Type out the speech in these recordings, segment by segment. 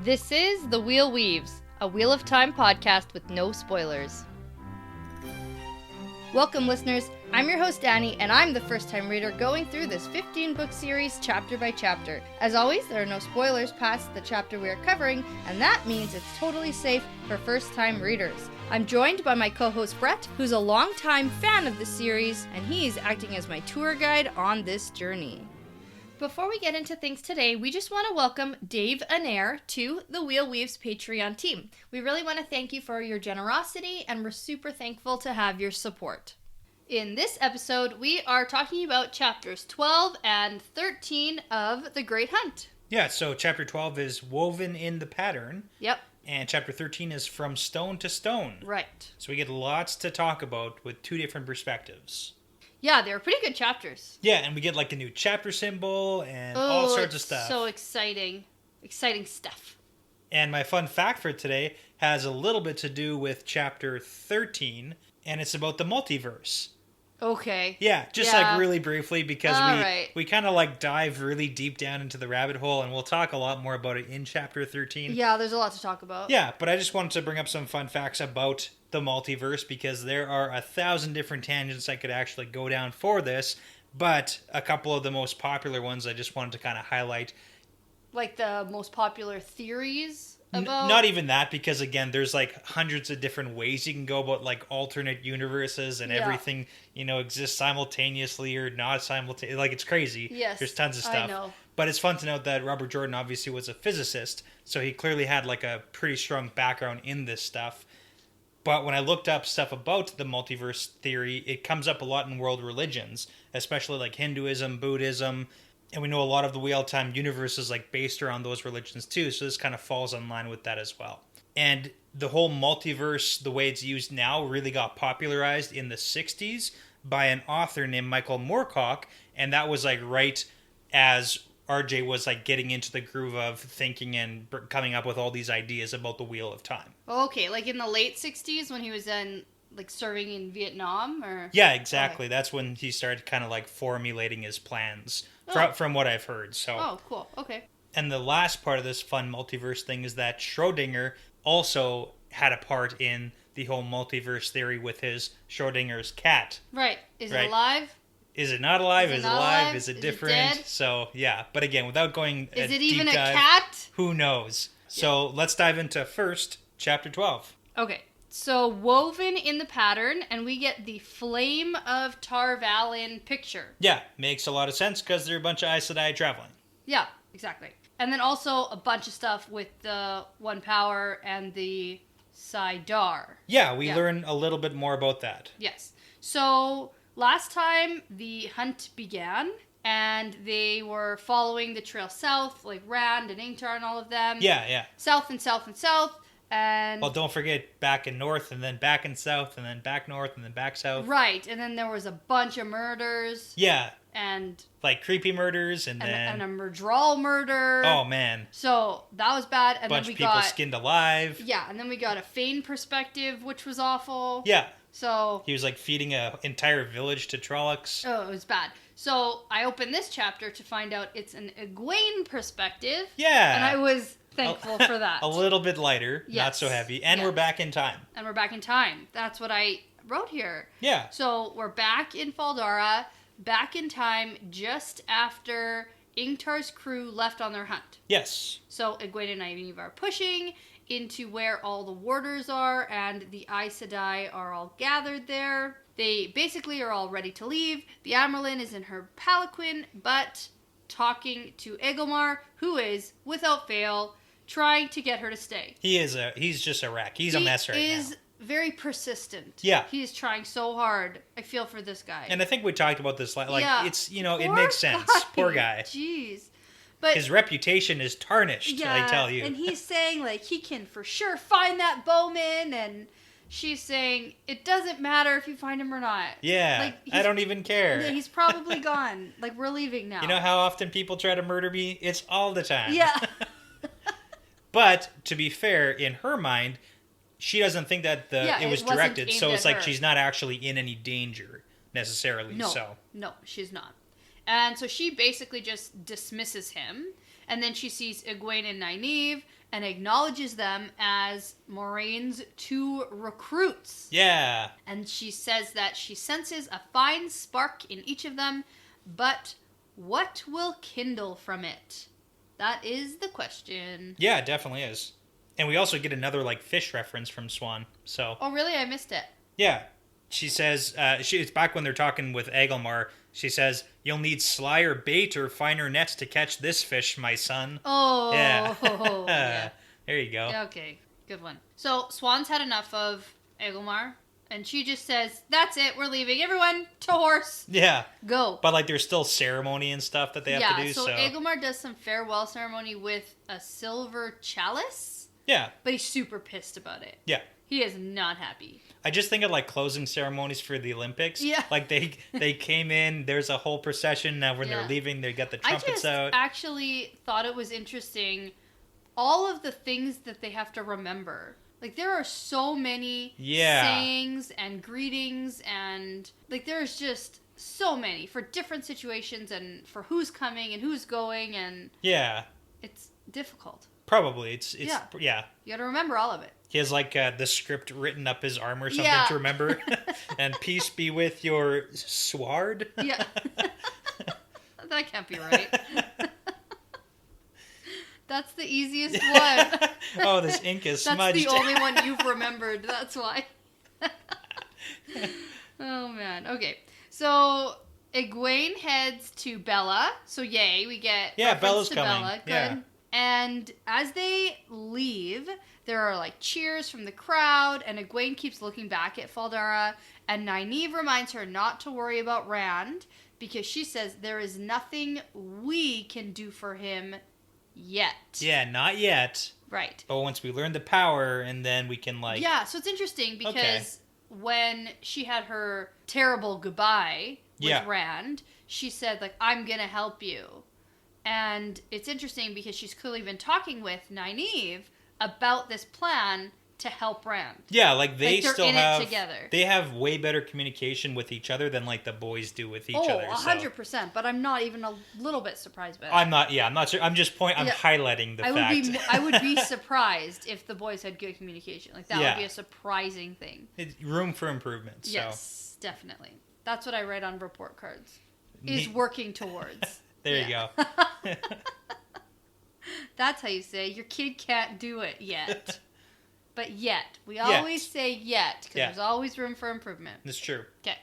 This is The Wheel Weaves, a Wheel of Time podcast with no spoilers. Welcome, listeners. I'm your host, Dani, and I'm the first-time reader going through this 15-book series chapter by chapter. As always, there are no spoilers past the chapter we are covering, and that means it's totally safe for first-time readers. I'm joined by my co-host, Brett, who's a longtime fan of the series, and he's acting as my tour guide on this journey. Before we get into things today, we just want to welcome Dave Anair to the Wheel Weaves Patreon team. We really want to thank you for your generosity, and we're super thankful to have your support. In this episode, we are talking about chapters 12 and 13 of The Great Hunt. Yeah, so chapter 12 is Woven in the Pattern. Yep. And chapter 13 is From Stone to Stone. Right. So we get lots to talk about with two different perspectives. Yeah, they were pretty good chapters. Yeah, and we get like a new chapter symbol and all sorts of stuff. So exciting. Exciting stuff. And my fun fact for today has a little bit to do with chapter 13, and it's about the multiverse. Okay. Yeah, just like really briefly, because we kind of like dive really deep down into the rabbit hole, and we'll talk a lot more about it in chapter 13. Yeah, there's a lot to talk about. Yeah, but I just wanted to bring up some fun facts about the multiverse, because there are 1,000 different tangents I could actually go down for this, but a couple of the most popular ones I just wanted to kind of highlight. Like the most popular theories about? Not even that, because again, there's like hundreds of different ways you can go about like alternate universes, and everything, exists simultaneously or not simultaneously. Like, it's crazy. Yes, there's tons of stuff. I know. But it's fun to note that Robert Jordan obviously was a physicist, so he clearly had like a pretty strong background in this stuff. But when I looked up stuff about the multiverse theory, it comes up a lot in world religions, especially like Hinduism, Buddhism, and we know a lot of the Wheel of Time universe is like based around those religions too, so this kind of falls in line with that as well. And the whole multiverse, the way it's used now, really got popularized in the 60s by an author named Michael Moorcock, and that was like right as RJ was like getting into the groove of thinking and coming up with all these ideas about the Wheel of Time. Okay, like in the late 60s when he was serving in Vietnam, or? Yeah, exactly. Okay. That's when he started kind of like formulating his plans from what I've heard. So. Oh, cool. Okay. And the last part of this fun multiverse thing is that Schrodinger also had a part in the whole multiverse theory with his Schrodinger's cat. Right. Is it alive? Is it not alive? Is it alive? Is it different? It dead? So, yeah. But again, without going Is it deep even a dive, cat? Who knows? So, let's dive into first chapter 12. Okay. So, Woven in the Pattern, and we get the Flame of Tar Valon picture. Yeah, makes a lot of sense because they're a bunch of Aes Sedai traveling. Yeah, exactly. And then also a bunch of stuff with the One Power and the Saidar. Yeah, we learn a little bit more about that. Yes. So, last time the hunt began, and they were following the trail south, like Rand and Ingtar and all of them. Yeah. South and south and south. And well, don't forget back and north, and then back and south, and then back north, and then back south. Right, and then there was a bunch of murders. Yeah. And like creepy murders, and then a Murdral murder. Oh man! So that was bad. And bunch then we of people got skinned alive. Yeah, and then we got a Fane perspective, which was awful. Yeah. So he was like feeding an entire village to Trollocs. Oh, it was bad. So I opened this chapter to find out it's an Egwene perspective. Yeah. And I was thankful for that. A little bit lighter, yes. Not so heavy. And we're back in time. And we're back in time. That's what I wrote here. Yeah. So we're back in Faldara, back in time just after Ingtar's crew left on their hunt. Yes. So Egwene and Nynaeve are pushing into where all the warders are, and the Aes Sedai are all gathered there. They basically are all ready to leave. The Amyrlin is in her palanquin, but talking to Egomar, who is, without fail, trying to get her to stay. He's just a wreck. He's a mess right now. He is very persistent. Yeah. He is trying so hard. I feel for this guy. And I think we talked about this, it's, Poor it makes sense. Guy. Poor guy. Jeez. But his reputation is tarnished, I tell you. And he's saying, like, he can for sure find that bowman, and she's saying, it doesn't matter if you find him or not. Yeah, like, I don't even care. Yeah, he's probably gone. Like, we're leaving now. You know how often people try to murder me? It's all the time. Yeah. But, to be fair, in her mind, she doesn't think that it was directed, so it's like she's not actually in any danger, necessarily. No, she's not. And so she basically just dismisses him. And then she sees Egwene and Nynaeve and acknowledges them as Moraine's 2 recruits. Yeah. And she says that she senses a fine spark in each of them, but what will kindle from it? That is the question. Yeah, it definitely is. And we also get another, like, fish reference from Swan, so... Oh, really? I missed it. Yeah. She says, it's back when they're talking with Agelmar, she says, "You'll need slyer bait or finer nets to catch this fish, my son." Oh. Yeah. Yeah. There you go. Okay, good one. So, Swan's had enough of Agelmar, and she just says, "That's it, we're leaving. Everyone, to horse. Yeah. Go." But, like, there's still ceremony and stuff that they have to do, so... Agelmar does some farewell ceremony with a silver chalice, Yeah. but he's super pissed about it. Yeah. He is not happy. I just think of, like, closing ceremonies for the Olympics. Yeah. Like, they came in, there's a whole procession, now when they're leaving, they got the trumpets out. I actually thought it was interesting, all of the things that they have to remember. Like, there are so many sayings and greetings, and, like, there's just so many for different situations and for who's coming and who's going, and... Yeah. It's difficult. Probably. It's yeah. You gotta remember all of it. He has, like, the script written up his arm or something to remember. And peace be with your sword. Yeah. That can't be right. That's the easiest one. Oh, this ink is smudged. That's the only one you've remembered. That's why. Oh, man. Okay. So, Egwene heads to Bella. So, yay. We get Bella's to coming. Bella. Good. Yeah. And as they leave, there are, like, cheers from the crowd, and Egwene keeps looking back at Faldara, and Nynaeve reminds her not to worry about Rand, because she says there is nothing we can do for him yet. Yeah, not yet. Right. But once we learn the power, and then we can, like... Yeah, so it's interesting, because when she had her terrible goodbye with Rand, she said, like, I'm gonna help you. And it's interesting because she's clearly been talking with Nynaeve about this plan to help Rand. Yeah, like they they're still in have it together. They have way better communication with each other than like the boys do with each other. 100%. But I'm not even a little bit surprised by that. I'm not. Yeah, I'm not sure. I'm just highlighting the fact. I would be surprised if the boys had good communication. Like that would be a surprising thing. It's room for improvement. So. Yes, definitely. That's what I write on report cards. Is working towards. There you go. That's how you say your kid can't do it yet. But yet. We always say yet, because there's always room for improvement. That's true. Okay.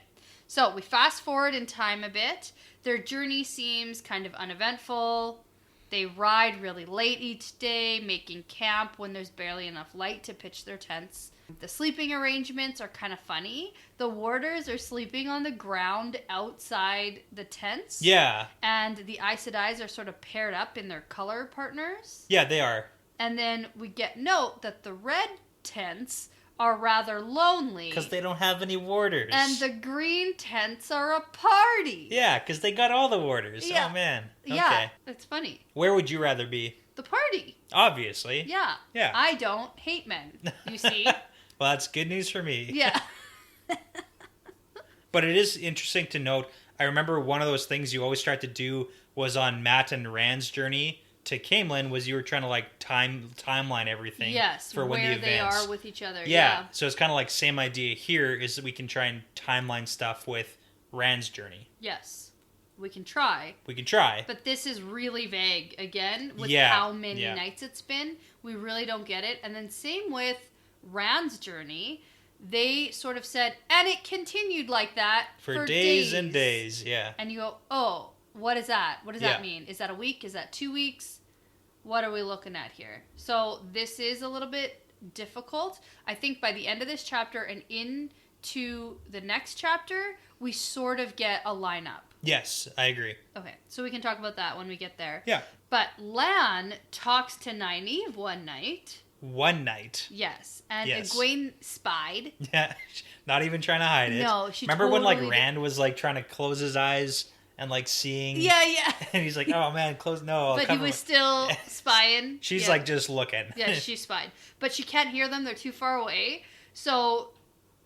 So we fast forward in time a bit. Their journey seems kind of uneventful. They ride really late each day, making camp when there's barely enough light to pitch their tents. The sleeping arrangements are kind of funny. The warders are sleeping on the ground outside the tents. Yeah. And the Aes Sedais are sort of paired up in their color partners. Yeah, they are. And then we get note that the red tents are rather lonely. Because they don't have any warders. And the green tents are a party. Yeah, because they got all the warders. Yeah. Oh, man. Okay. Yeah, it's funny. Where would you rather be? The party. Obviously. Yeah. Yeah. I don't hate men, you see. Well, that's good news for me. Yeah. But it is interesting to note, I remember one of those things you always tried to do was on Matt and Rand's journey to Camelin was you were trying to like timeline everything for when the events. Where they are with each other. Yeah. So it's kind of like same idea here is that we can try and timeline stuff with Rand's journey. Yes. We can try. But this is really vague again with how many nights it's been. We really don't get it. And then same with Rand's journey. They sort of said, and it continued like that for days and days. Yeah. And you go, oh, what is that? What does that mean? Is that a week? Is that 2 weeks? What are we looking at here? So this is a little bit difficult. I think by the end of this chapter and into the next chapter, we sort of get a lineup. Yes, I agree. Okay, so we can talk about that when we get there. Yeah. But Lan talks to Nynaeve one night. Yes. And Egwene spied. Yeah, not even trying to hide it. No, she Remember when like Rand was like trying to close his eyes and like seeing? Yeah. And he's like, oh man, close, no. But he was still spying. She's like just looking. Yeah, she spied. But she can't hear them, they're too far away. So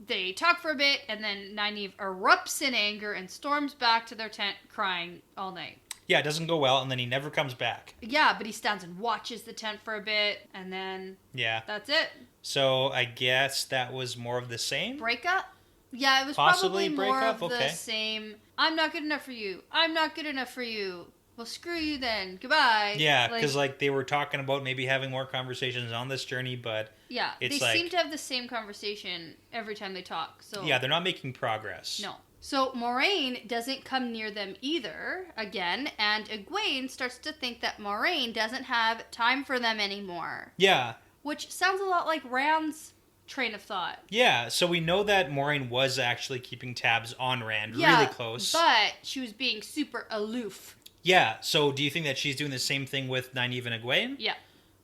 they talk for a bit, and then Nynaeve erupts in anger and storms back to their tent crying all night. Yeah, it doesn't go well, and then he never comes back. Yeah, but he stands and watches the tent for a bit, and then Yeah. that's it. So I guess that was more of the same? Breakup? Yeah, it was Possibly probably more breakup? of the Okay. same, I'm not good enough for you. I'm not good enough for you. Well, screw you then. Goodbye. Yeah, because they were talking about maybe having more conversations on this journey, but yeah, they it's like, seem to have the same conversation every time they talk. So yeah, they're not making progress. no. So Moraine doesn't come near them either, again, and Egwene starts to think that Moraine doesn't have time for them anymore. Yeah. Which sounds a lot like Rand's train of thought. Yeah, so we know that Moraine was actually keeping tabs on Rand really close. But she was being super aloof. Yeah, so do you think that she's doing the same thing with Nynaeve and Egwene? Yeah.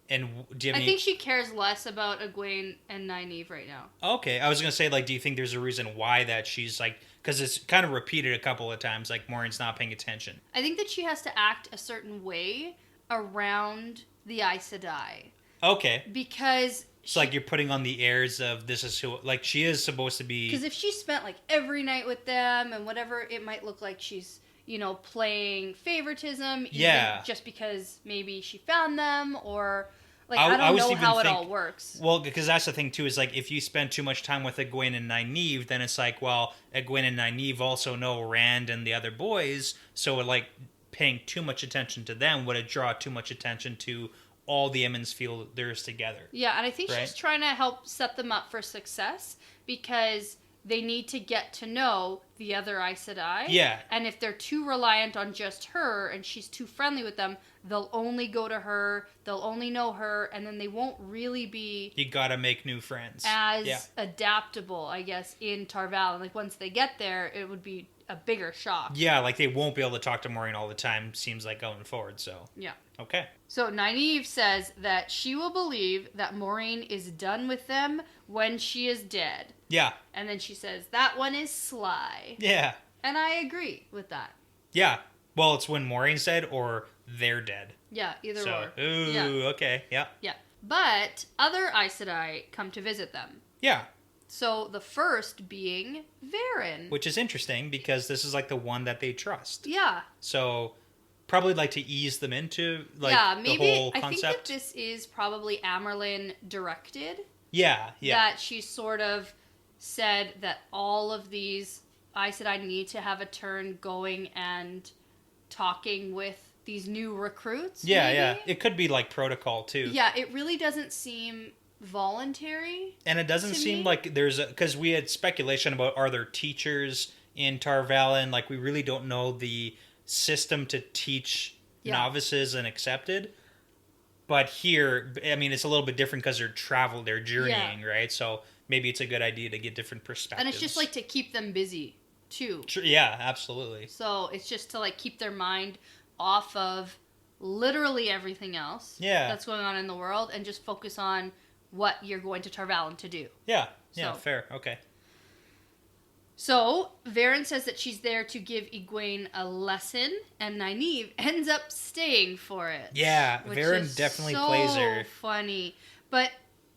And do you have I any... think she cares less about Egwene and Nynaeve right now. Okay, I was going to say, like, do you think there's a reason why that she's, like... Because it's kind of repeated a couple of times, like, Moraine's not paying attention. I think that she has to act a certain way around the Aes Sedai. Okay. Because... It's like you're putting on the airs of this is who... Like, she is supposed to be... Because if she spent, like, every night with them and whatever, it might look like she's... playing favoritism, even just because maybe she found them, or like I don't know how it all works. Well, because that's the thing too, is like if you spend too much time with Egwene and Nynaeve, then it's like, well, Egwene and Nynaeve also know Rand and the other boys, so like paying too much attention to them would draw too much attention to all the Emmons Fielders together. Yeah, and I think she's trying to help set them up for success because they need to get to know the other Aes Sedai. Yeah. And if they're too reliant on just her and she's too friendly with them, they'll only go to her, they'll only know her, and then they won't really be... You gotta make new friends. As adaptable, I guess, in Tarval. And like once they get there, it would be a bigger shock. Yeah, like they won't be able to talk to Moraine all the time, seems like going forward, so... Yeah. Okay. So Nynaeve says that she will believe that Moraine is done with them when she is dead. Yeah. And then she says, that one is sly. Yeah. And I agree with that. Yeah. Well, it's when Moraine said or they're dead. Yeah, either or. Ooh, yeah. Okay, yeah. Yeah. But other Aes Sedai come to visit them. Yeah. So the first being Varen. Which is interesting because this is like the one that they trust. Yeah. So probably like to ease them into like maybe, the whole concept. I think that this is probably Amerlin directed. Yeah. That she sort of said that all of these Aes Sedai need to have a turn going and talking with these new recruits. Yeah, maybe? yeah. It could be like protocol too. Yeah, it really doesn't seem voluntary. And it doesn't seem like there's a... Because we had speculation about are there teachers in Tarvalin? Like we really don't know the system to teach novices and accepted. But here, I mean, it's a little bit different because they're journeying, right? So maybe it's a good idea to get different perspectives. And it's just like to keep them busy too. Yeah, absolutely. So it's just to like keep their mind off of literally everything else that's going on in the world and just focus on what you're going to Tarvalin to do. Yeah, fair. Okay. So, Varen says that she's there to give Egwene a lesson, and Nynaeve ends up staying for it. Yeah, Varen definitely plays her. So funny. But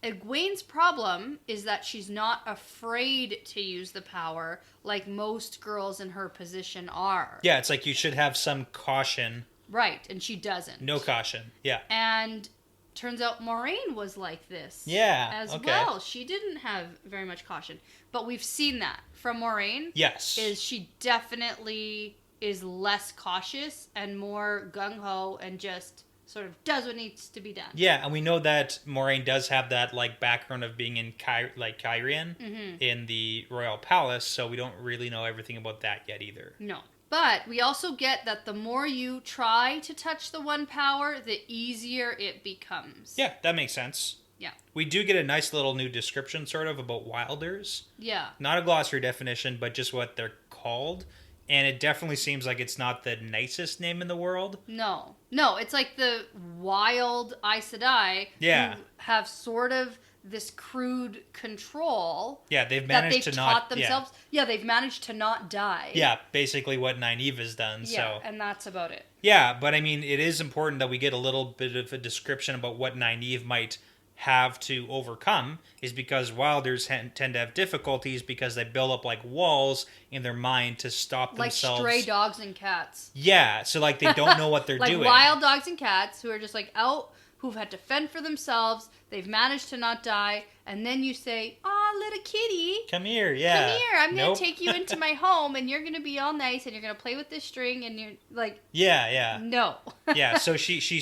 Egwene's problem is that she's not afraid to use the power like most girls in her position are. Yeah, it's like you should have some caution. Right, and she doesn't. No caution, yeah. And turns out Moraine was like this. Yeah, as well. She didn't have very much caution. But we've seen that from Moraine. Yes. Is she definitely is less cautious and more gung-ho and just sort of does what needs to be done. Yeah, and we know that Moraine does have that like background of being in Cairhien in the royal palace, so we don't really know everything about that yet either. No. But we also get that the more you try to touch the one power, the easier it becomes. Yeah, that makes sense. Yeah. We do get a nice little new description sort of about wilders. Yeah. Not a glossary definition, but just what they're called. And it definitely seems like it's not the nicest name in the world. No. No, it's like the wild Aes Sedai who have sort of this crude control. Yeah, they've managed to not... themselves. Yeah, they've managed to not die. Yeah, basically what Nynaeve has done. Yeah, and that's about it. Yeah, but I mean, it is important that we get a little bit of a description about what Nynaeve might have to overcome is because wilders tend to have difficulties because they build up like walls in their mind to stop Like themselves. stray dogs and cats. Yeah, so like they don't know what they're like doing. wild dogs and cats who are just like out, who've had to fend for themselves. They've managed to not die. And then you say, "Aw, little kitty. Come here, yeah. Come here. I'm going Nope. to take you into my home and you're going to be all nice and you're going to play with this string." And you're like, Yeah. no. Yeah, so she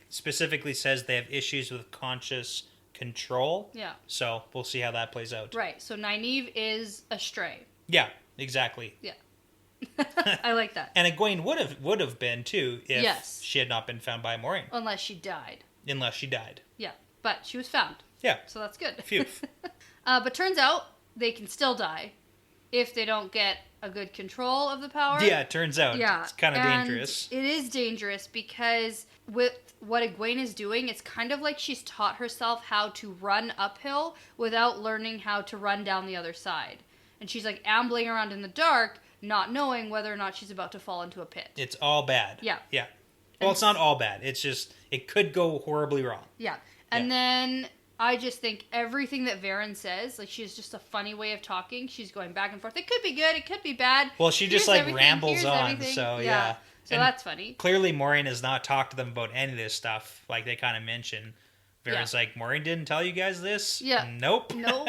specifically says they have issues with conscious control. Yeah. So we'll see how that plays out. Right. So Nynaeve is a stray. Yeah, exactly. Yeah. I like that. And Egwene would have been too if Yes. she had not been found by Moiraine. Unless she died. Unless she died. Yeah. But she was found. Yeah. So that's good. Phew. But turns out they can still die if they don't get a good control of the power. Yeah, it turns out. Yeah. It's kind of and dangerous. It is dangerous because with what Egwene is doing, it's kind of like she's taught herself how to run uphill without learning how to run down the other side. And she's like ambling around in the dark, not knowing whether or not she's about to fall into a pit. It's all bad. Yeah. Yeah. Well, it's not all bad. It's just, it could go horribly wrong. Yeah. And then I just think everything that Varen says, like, she has just a funny way of talking. She's going back and forth. It could be good. It could be bad. Well, she just, Here's like, everything, rambles here's on. everything. So, yeah. So And that's funny. clearly, Moiraine has not talked to them about any of this stuff. Like, they kind of mention. Varen's like, Moiraine didn't tell you guys this? Yeah. Nope. Nope.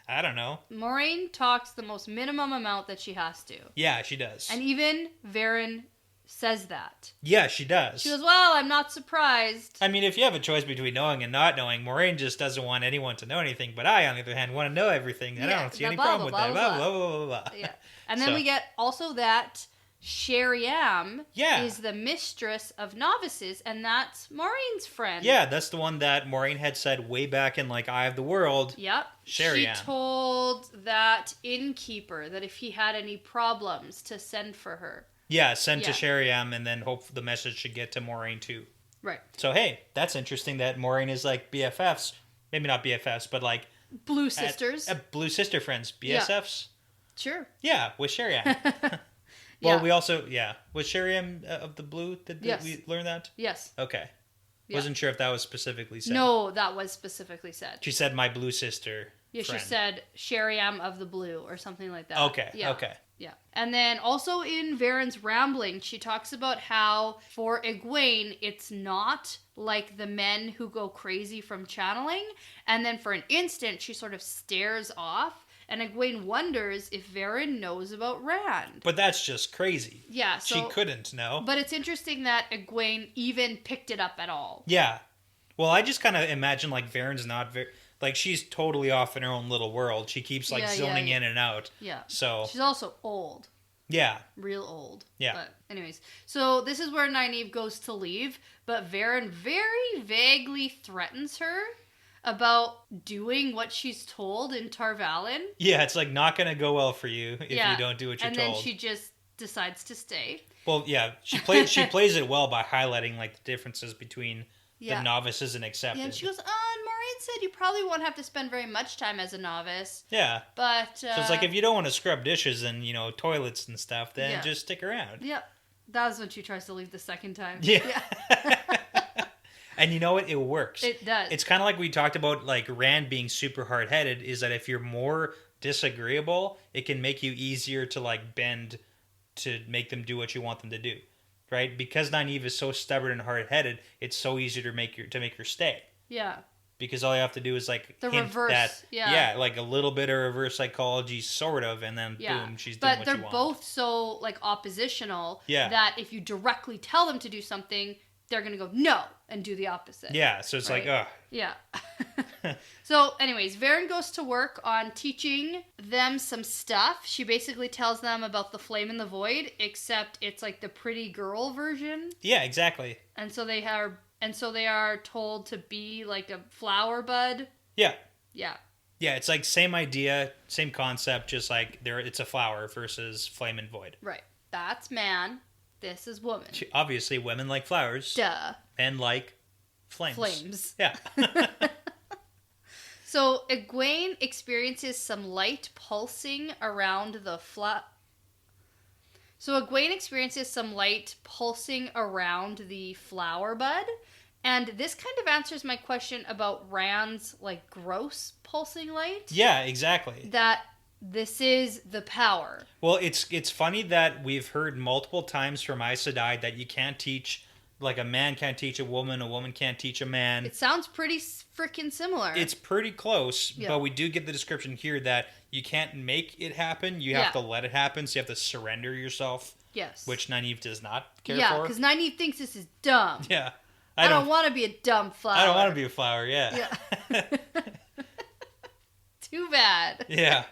I don't know. Moiraine talks the most minimum amount that she has to. Yeah, she does. And even Varen says that. Yeah, she does. She goes, "Well, I'm not surprised." I mean, if you have a choice between knowing and not knowing, Moiraine just doesn't want anyone to know anything. But I, on the other hand, want to know everything. And I don't see any problem with that. Blah, blah, blah, blah, blah. Yeah. And then we get also that Sheriam Yeah. is the mistress of novices, and that's Maureen's friend. Yeah, that's the one that Moiraine had said way back in, like, Eye of the World. Yep. Sheriam. She told that innkeeper that if he had any problems to send for her. Yeah, sent to Yeah. Sheriam, and then hope the message should get to Moiraine, too. Right. So, hey, that's interesting that Moiraine is, like, BFFs. Maybe not BFFs, but, like... Blue sisters. Blue sister friends. BSFs? Sure. Yeah, with Sheriam. Well, we also... Yeah. Was Sheriam of the Blue? Did Yes. we learn that? Yes. Okay. Yeah. Wasn't sure if that was specifically said. No, that was specifically said. She said my blue sister. Yeah, friend. she said Sheriam of the Blue or something like that. Okay, Yeah. okay. Yeah. And then also in Varen's Rambling, she talks about how for Egwene, it's not like the men who go crazy from channeling. And then for an instant, she sort of stares off. And Egwene wonders if Varen knows about Rand. But that's just crazy. Yeah, so... She couldn't know. But it's interesting that Egwene even picked it up at all. Yeah. Well, I just kind of imagine, like, Varen's not very... Like, she's totally off in her own little world. She keeps, like, zoning in and out. Yeah. So... She's also old. Yeah. Real old. Yeah. But anyways, so this is where Nynaeve goes to leave, but Varen very vaguely threatens her about doing what she's told in Tarvalin. Yeah, it's, like, not going to go well for you if you don't do what you're and told. And then she just decides to stay. Well, yeah, she plays it well by highlighting, like, the differences between the novices and accepted. Yeah, and she goes, and Maureen said you probably won't have to spend very much time as a novice. Yeah. But... so it's like, if you don't want to scrub dishes and, you know, toilets and stuff, then just stick around. Yeah. That was when she tries to leave the second time. Yeah. And you know what? It works. It does. It's kind of like we talked about, like, Rand being super hard-headed, is that if you're more disagreeable, it can make you easier to, like, bend to make them do what you want them to do. Right? Because Nynaeve is so stubborn and hard-headed, it's so easy to make her stay. Yeah. Because all you have to do is, like, the hint reverse. that, Yeah, like a little bit of reverse psychology, sort of, and then boom, she's doing what you want. But they're both so, like, oppositional that if you directly tell them to do something, they're going to go, no, and do the opposite. Yeah, so it's like, ugh. Yeah. So, anyways, Varen goes to work on teaching them some stuff. She basically tells them about the flame in the void, except it's like the pretty girl version. Yeah, exactly. And so they are told to be like a flower bud. Yeah. Yeah. Yeah, it's like same idea, same concept, just like it's a flower versus flame and void. Right. That's man. This is woman. Obviously, women like flowers. Duh. And like flames. Flames. Yeah. So Egwene experiences some light pulsing around the flower bud, And this kind of answers my question about Rand's, like, gross pulsing light. Yeah, exactly. That this is the power. Well, it's funny that we've heard multiple times from Aes Sedai that you can't teach, like a man can't teach a woman can't teach a man. It sounds pretty freaking similar. It's pretty close, Yeah. but we do get the description here that you can't make it happen. You have to let it happen, so you have to surrender yourself. Yes. Which Nynaeve does not care for. Yeah, because Nynaeve thinks this is dumb. Yeah. I don't want to be a dumb flower. I don't want to be a flower, yeah. Too bad. Yeah.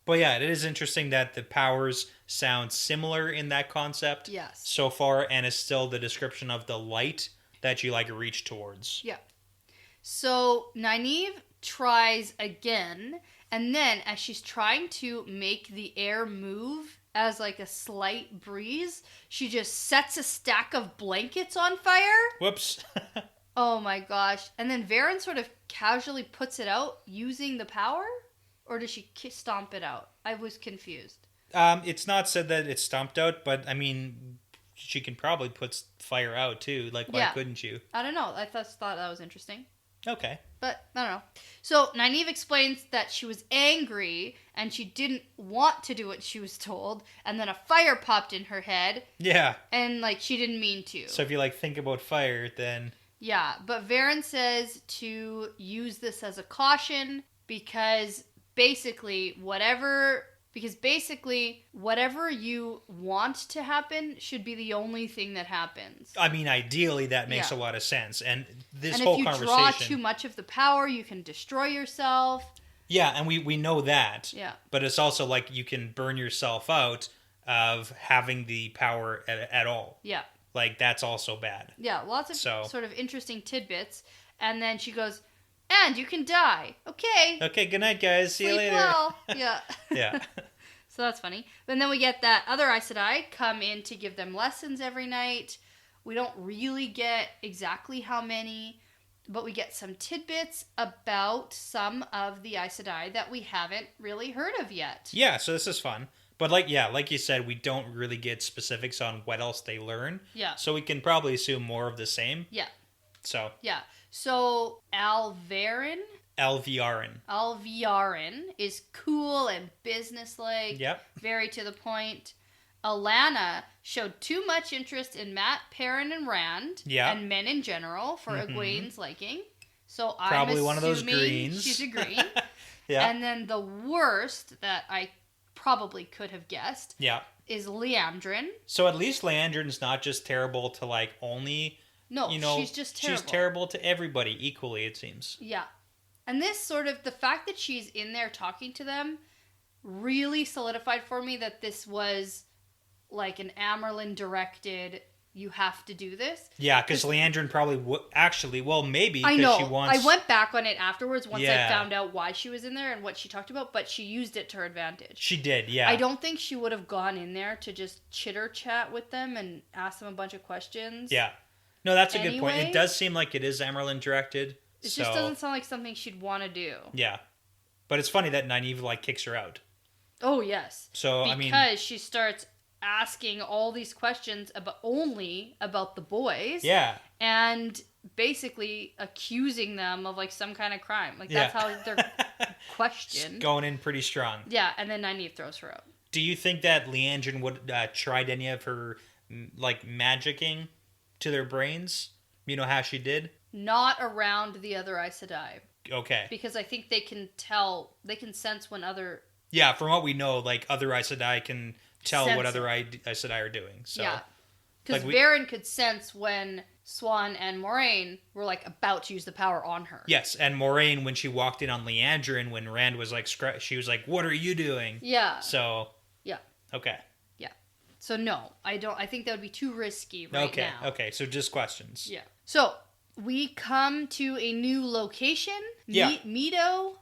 But yeah, it is interesting that the powers sound similar in that concept Yes. so far, and is still the description of the light that you like reach towards. Yeah. So Nynaeve tries again, and then as she's trying to make the air move as like a slight breeze, she just sets a stack of blankets on fire. Whoops. Oh my gosh. And then Varen sort of casually puts it out using the power? Or does she stomp it out? I was confused. It's not said that it's stomped out, but I mean, she can probably put fire out too. Like, why couldn't you? I don't know. I thought that was interesting. Okay. But I don't know. So Nynaeve explains that she was angry and she didn't want to do what she was told, and then a fire popped in her head. Yeah. And like she didn't mean to. So if you like think about fire, then yeah. But Varen says to use this as a caution because basically whatever you want to happen should be the only thing that happens. I mean, ideally that makes a lot of sense. And this and whole if you conversation, draw too much of the power, you can destroy yourself. Yeah, and we know that. Yeah. But it's also like you can burn yourself out of having the power at all. Yeah. Like, that's also bad. Yeah, lots of sort of interesting tidbits. And then she goes, and you can die. Okay. Okay, good night, guys. See you later. Well. Yeah. Yeah. So that's funny. And then we get that other Aes Sedai come in to give them lessons every night. We don't really get exactly how many, but we get some tidbits about some of the Aes Sedai that we haven't really heard of yet. Yeah, so this is fun. But like you said, we don't really get specifics on what else they learn. Yeah. So we can probably assume more of the same. Yeah. So. Yeah. So Alvarin is cool and businesslike. Yep. Very to the point. Alana showed too much interest in Mat, Perrin, and Rand. Yeah. And men in general for Egwene's liking. So probably I'm one of those assuming greens. she's a green. Yeah. And then the worst that I probably could have guessed is Leandrin. So at least Leandrin's not just terrible to like only... No, she's just terrible. She's terrible to everybody equally, it seems. Yeah. And this sort of, the fact that she's in there talking to them really solidified for me that this was like an Amyrlin directed, you have to do this. Yeah, because Leandrin probably maybe I because know. she wants... I went back on it afterwards once I found out why she was in there and what she talked about, but she used it to her advantage. She did, yeah. I don't think she would have gone in there to just chitter-chat with them and ask them a bunch of questions. Yeah. No, that's a good point. It does seem like it is Amyrlin directed. It just doesn't sound like something she'd want to do. Yeah. But it's funny that Nynaeve, like, kicks her out. Oh, yes. So, because she starts asking all these questions only about the boys. Yeah. And basically accusing them of, like, some kind of crime. Like, that's how they're questioned. Just going in pretty strong. Yeah, and then Nynaeve throws her out. Do you think that Leandrin would tried any of her, like, magicking to their brains? You know how she did? Not around the other Aes Sedai. Okay. Because I think they can sense when other... Yeah, from what we know, like, other Aes Sedai can tell what other Aes Sedai are doing. So, yeah. Because Varen could sense when Swan and Moraine were, like, about to use the power on her. Yes, and Moraine, when she walked in on Leandrin, when Rand was, like, she was like, what are you doing? Yeah. So... Yeah. Okay. So no, I think that would be too risky now. Okay, so just questions. Yeah. So we come to a new location. Yeah. Meadow.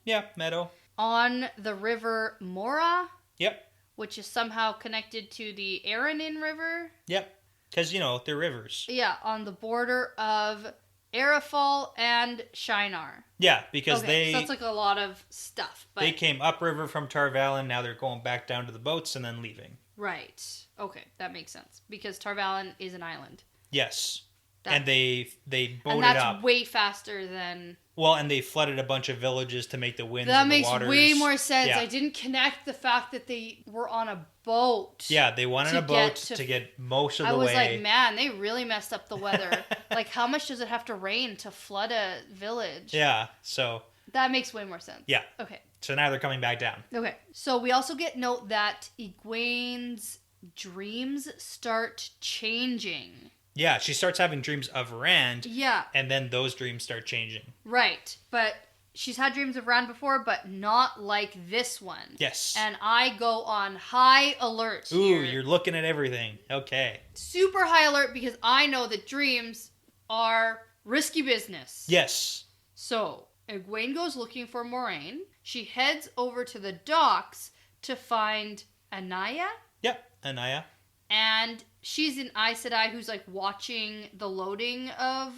Yeah, Meadow. On the river Mora. Yep. Which is somehow connected to the Aranin River. Yep. Because, they're rivers. Yeah, on the border of Arafal and Shinar. Yeah, because so they... that's like a lot of stuff. But... They came upriver from Tar Valon, now they're going back down to the boats and then leaving. Right. Okay, that makes sense. Because Tar Valon is an island. Yes. And they boated and that's up. way faster than... Well, and they flooded a bunch of villages to make the winds That and the makes waters. way more sense. Yeah. I didn't connect the fact that they were on a boat. Yeah, they went on a boat to get most of the way. I was like, man, they really messed up the weather. Like, how much does it have to rain to flood a village? Yeah, so... That makes way more sense. Yeah. Okay. So now they're coming back down. Okay. So we also get note that Egwene's dreams start changing. Yeah, she starts having dreams of Rand. Yeah. And then those dreams start changing. Right. But she's had dreams of Rand before, but not like this one. Yes. And I go on high alert here. Ooh, you're looking at everything. Okay. Super high alert because I know that dreams are risky business. Yes. So, Egwene goes looking for Moraine. She heads over to the docks to find Anaya. Yep, Anaya. And she's an Aes Sedai who's like watching the loading of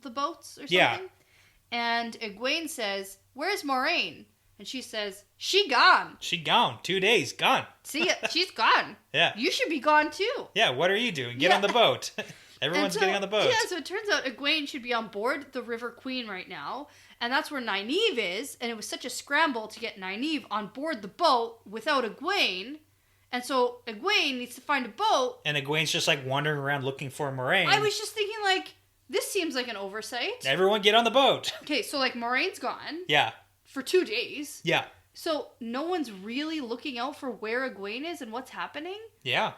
the boats or something. Yeah. And Egwene says, "Where's Moraine?" And she says, "She gone. She gone. 2 days. Gone. See ya. She's gone. Yeah. You should be gone too." Yeah, what are you doing? Get on the boat. Everyone's getting on the boat. Yeah, so it turns out Egwene should be on board the River Queen right now. And that's where Nynaeve is. And it was such a scramble to get Nynaeve on board the boat without Egwene. And so Egwene needs to find a boat. And Egwene's just like wandering around looking for Moraine. I was just thinking, like, this seems like an oversight. Everyone get on the boat. Okay, so, like, Moraine's gone. Yeah. For 2 days. Yeah. So no one's really looking out for where Egwene is and what's happening? Yeah.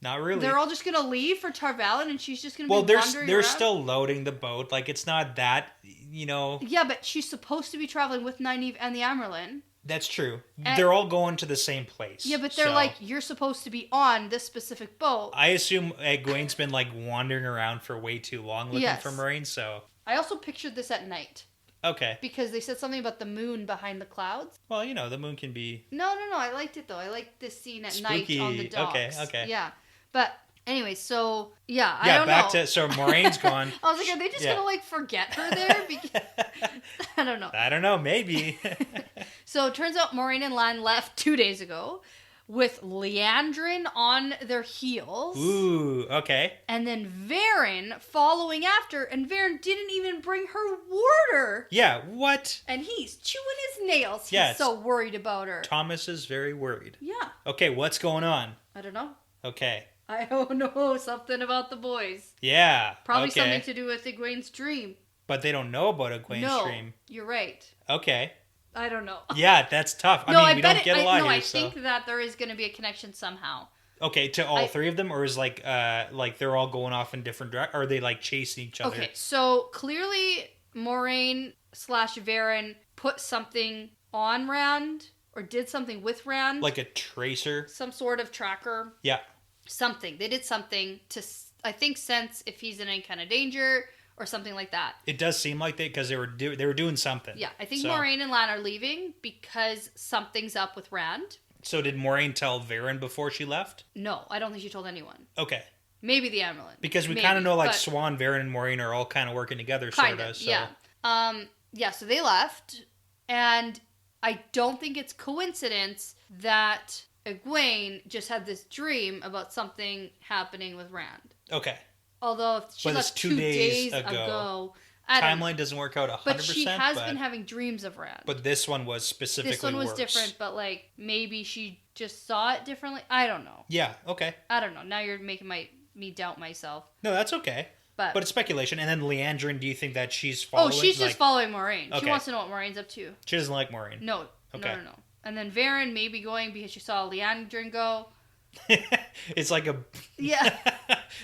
Not really. They're all just going to leave for Tarvalin and she's just going to be wandering around? They're still loading the boat. Like, it's not that, Yeah, but she's supposed to be traveling with Nynaeve and the Amyrlin. That's true. They're all going to the same place. Yeah, but they're like, you're supposed to be on this specific boat. I assume Egwene's been like wandering around for way too long looking for Moraine, so... I also pictured this at night. Okay. Because they said something about the moon behind the clouds. Well, the moon can be... No, I liked it though. I liked this scene at spooky. night on the docks. Okay. Yeah. But anyway, so, yeah, I yeah, don't back know. to... So Moraine's gone. I was like, are they just going to, like, forget her there? Because, I don't know. I don't know, maybe. So it turns out Moraine and Lan left 2 days ago with Liandrin on their heels. Ooh, okay. And then Varen following after, and Varen didn't even bring her warder. Yeah, what? And he's chewing his nails. Yeah, He's so worried about her. Thomas is very worried. Yeah. Okay, what's going on? I don't know. Okay. I don't know. Something about the boys. Yeah. Probably okay. something to do with Egwene's dream. But they don't know about Egwene's dream. You're right. Okay. I don't know. Yeah, that's tough. No, I mean, we don't get a lot here, I so... think that there is going to be a connection somehow. Okay, to all three of them? Or is like they're all going off in different directions? Or are they like chasing each other? Okay, so clearly Moraine / Varen put something on Rand or did something with Rand. Like a tracer? Some sort of tracker. Yeah. Something. They did something to, I think, sense if he's in any kind of danger or something like that. It does seem like that because they were doing something. Yeah, I think Moraine and Lan are leaving because something's up with Rand. So did Moraine tell Varen before she left? No, I don't think she told anyone. Okay. Maybe the Amyrlin. Because we kind of know like Swan, Varen, and Moraine are all kind of working together, sort of. So. Yeah. Yeah, so they left. And I don't think it's coincidence that Egwene just had this dream about something happening with Rand. Okay. Although if she left 2 days ago timeline doesn't work out 100%. But she has been having dreams of Rand. But this one was specifically This one was worse. different, but like maybe she just saw it differently. I don't know. Yeah, okay. I don't know. Now you're making me doubt myself. No, that's okay. But it's speculation. And then Liandrin, do you think that she's following? Oh, she's just following Moraine. Okay. She wants to know what Moraine's up to. She doesn't like Moraine. No. Okay. No. And then Varen may be going because she saw Liandrin go. It's like a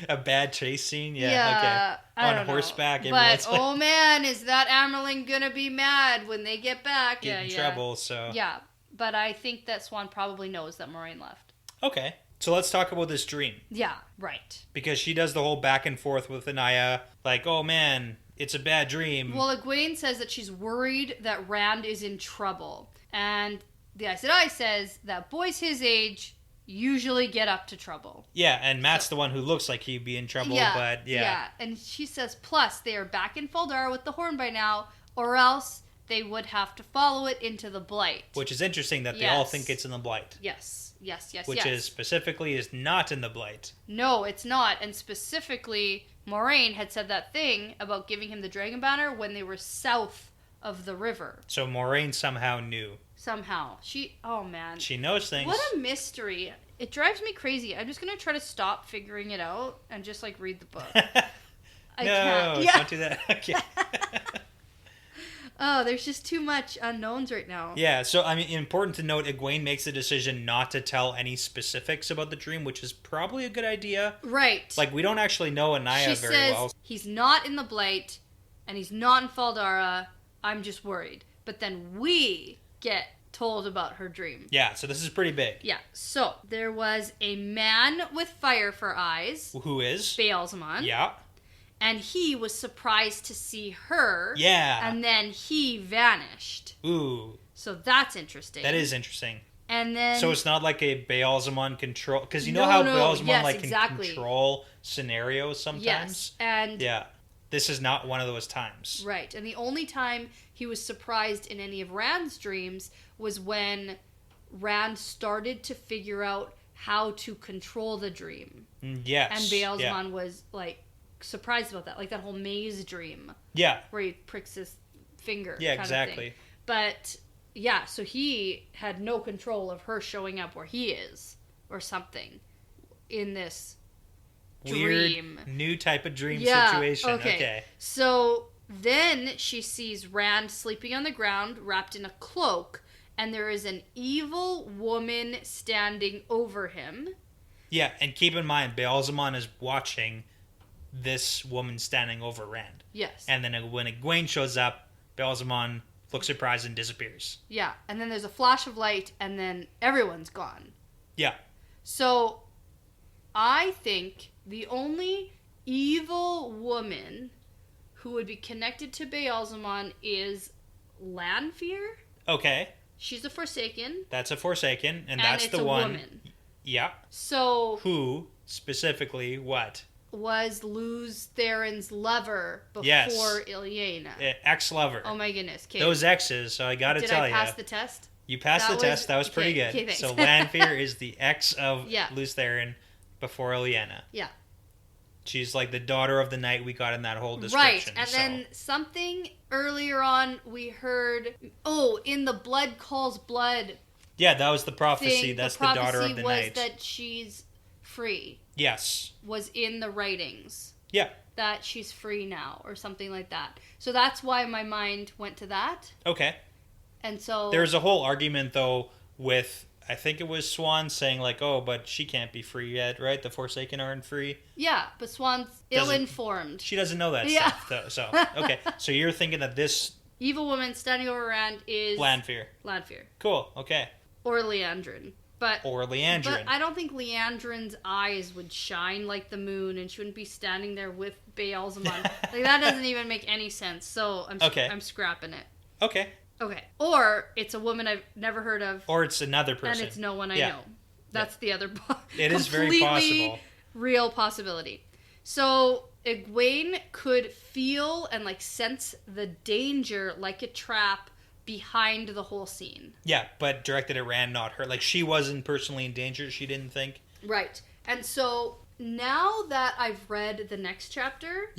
a bad chase scene. Yeah. Okay. I on don't horseback. know. But oh man, is that Amyrlin gonna be mad when they get back? Get in trouble. So yeah, but I think that Swan probably knows that Moraine left. Okay, so let's talk about this dream. Yeah, right. Because she does the whole back and forth with Anaya, like, oh man, it's a bad dream. Well, Egwene says that she's worried that Rand is in trouble, and the Aes Sedai says that boys his age usually get up to trouble. Yeah, and Matt's the one who looks like he'd be in trouble, but yeah. Yeah, and she says, plus, they are back in Faldar with the horn by now, or else they would have to follow it into the Blight. Which is interesting that they all think it's in the Blight. Yes. Which is specifically is not in the Blight. No, it's not. And specifically, Moraine had said that thing about giving him the Dragon Banner when they were south of the river. So Moraine somehow knew. Oh man. She knows things. What a mystery. It drives me crazy. I'm just going to try to stop figuring it out and just like read the book. I can't. Don't do that. Okay. Oh, there's just too much unknowns right now. Yeah, so I mean, important to note, Egwene makes the decision not to tell any specifics about the dream, which is probably a good idea. Right. Like, we don't actually know Anaya very well. He's not in the Blight, and he's not in Faldara. I'm just worried. But then we get told about her dream. Yeah, so this is pretty big. Yeah, so there was a man with fire for eyes. Who is? Baalzamon. Yeah. And he was surprised to see her. Yeah. And then he vanished. Ooh. So that's interesting. That is interesting. And then... So it's not like a Baalzamon control... Because you know how Baalzamon can control scenarios sometimes? Yes, and... Yeah. This is not one of those times. Right. And the only time he was surprised in any of Rand's dreams was when Rand started to figure out how to control the dream. Yes. And Baalzamon was, like, surprised about that. Like that whole maze dream. Yeah. Where he pricks his finger. Yeah, kind exactly. Of thing. But, yeah, so he had no control of her showing up where he is. Or something. In this dream. Weird new type of dream situation. Okay. So then she sees Rand sleeping on the ground, wrapped in a cloak, and there is an evil woman standing over him. Yeah, and keep in mind, Baalzamon is watching this woman standing over Rand. Yes. And then when Egwene shows up, Baalzamon looks surprised and disappears. Yeah, and then there's a flash of light, and then everyone's gone. Yeah. So I think the only evil woman who would be connected to Baalzamon is Lanfear. Okay. She's a Forsaken. That's a Forsaken, and that's it's the a one. Woman. Yeah. So who specifically what? Was Luz Theron's lover before Ilyena. Ex-lover. Oh my goodness. Kay. Those exes, so I gotta tell you. Did I pass the test? You passed the test, that was pretty good. Okay, so Lanfear is the ex of Yeah. Luz Theron before Ilyena. Yeah. She's like the daughter of the knight we got in that whole description. Right, and then something earlier on we heard, in the Blood Calls Blood. Yeah, that was the prophecy. That's the daughter of the prophecy knight. was that she's free. Yes. Was in the writings. Yeah. That she's free now, or something like that. So that's why my mind went to that. Okay. And so... There's a whole argument, though, with... I think it was Swan saying, like, but she can't be free yet, right? The Forsaken aren't free. Yeah, but Swan's ill-informed. She doesn't know that stuff, though. So, okay. So you're thinking that this... evil woman standing over Rand is... Lanfear. Cool, okay. Or Leandrin. Or Leandrin. But I don't think Leandrin's eyes would shine like the moon, and she wouldn't be standing there with Baalzamon. Like, that doesn't even make any sense, so I'm scrapping it. Okay. Or it's a woman I've never heard of. Or it's another person. And it's no one I know. That's the other... It is very possible. Real possibility. So Egwene could feel and sense the danger like a trap behind the whole scene. Yeah, but directed at Rand, not her. Like, she wasn't personally in danger, she didn't think. Right. And so now that I've read the next chapter,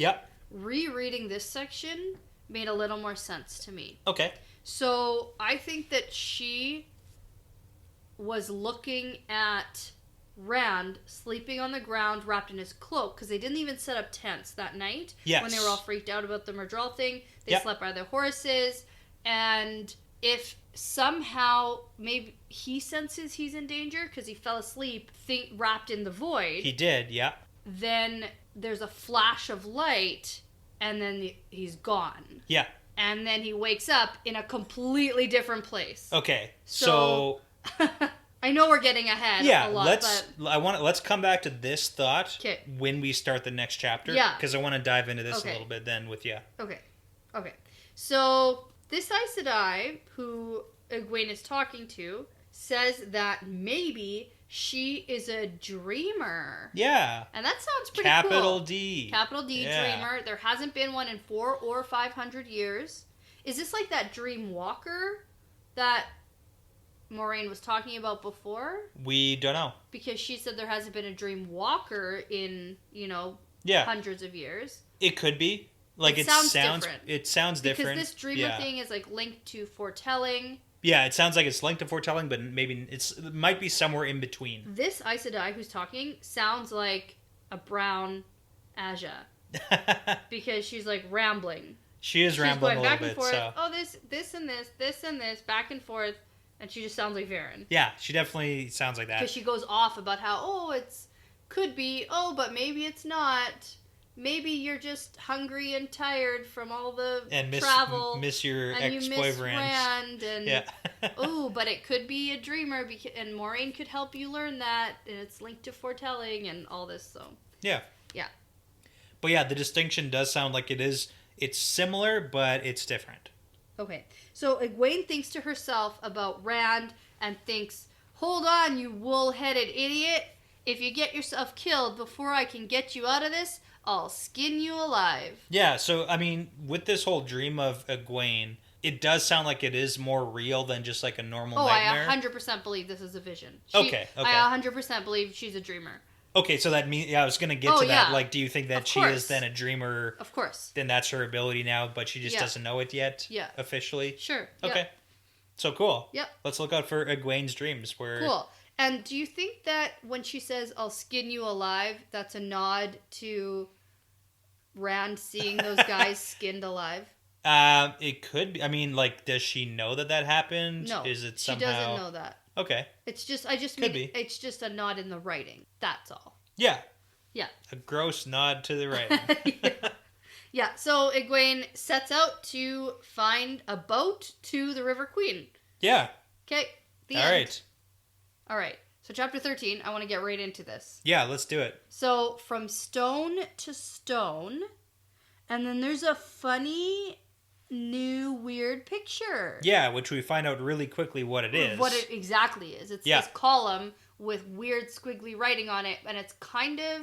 rereading this section made a little more sense to me. Okay. So I think that she was looking at Rand sleeping on the ground wrapped in his cloak, because they didn't even set up tents that night. Yes. When they were all freaked out about the Murdral thing. They slept by their horses. And if somehow maybe he senses he's in danger because he fell asleep wrapped in the void. He did, yeah. Then there's a flash of light and then he's gone. Yeah. And then he wakes up in a completely different place. Okay. So I know we're getting ahead a lot, let's come back to this thought when we start the next chapter. Yeah. Because I want to dive into this a little bit then with you. Okay. So this Aes Sedai, who Egwene is talking to, says that maybe she is a dreamer. Yeah. And that sounds pretty Capital cool. D. Capital D, dreamer. There hasn't been one in 400 or 500 years. Is this like that dream walker that Maureen was talking about before? We don't know. Because she said there hasn't been a dream walker in, hundreds of years. It could be. Like it sounds different. It sounds different. Because this dreamer thing is like linked to foretelling. Yeah, it sounds like it's linked to foretelling, but maybe it might be somewhere in between. This Aes Sedai who's talking sounds like a brown Aja. Because she's like rambling. She's rambling a little bit. Forth. So. Oh, this and this, back and forth. And she just sounds like Varen. Yeah, she definitely sounds like that. Because she goes off about how, it's could be, but maybe it's not. Maybe you're just hungry and tired from all the travel. Miss your and ex-boyfriend. You miss Rand. And, yeah. but it could be a dreamer. And Maureen could help you learn that. And it's linked to foretelling and all this. So. Yeah. Yeah. But yeah, the distinction does sound like it is. It's similar, but it's different. Okay. So Egwene thinks to herself about Rand and thinks, hold on, you wool-headed idiot. If you get yourself killed before I can get you out of this, I'll skin you alive. Yeah, so, I mean, with this whole dream of Egwene, it does sound like it is more real than just like a normal nightmare. I 100% believe this is a vision. Okay. I 100% believe she's a dreamer. Okay, so that means, I was going to get to that. Yeah. Like, do you think that she is then a dreamer? Of course. Then that's her ability now, but she just doesn't know it yet? Yeah. Officially? Sure. Okay. So cool. Yep. Let's look out for Egwene's dreams. Cool. And do you think that when she says, I'll skin you alive, that's a nod to Rand seeing those guys skinned alive? It could be. I mean, like, does she know that happened? No. Is it somehow... She doesn't know that. Okay. It's just, it's just a nod in the writing. That's all. Yeah. Yeah. A gross nod to the writing. Yeah, so Egwene sets out to find a boat to the River Queen. Yeah. Okay, All right, so chapter 13, I want to get right into this. Yeah, let's do it. So, from stone to stone, and then there's a funny, new, weird picture. Yeah, which we find out really quickly what it is. What it exactly is. It's this column with weird squiggly writing on it, and it's kind of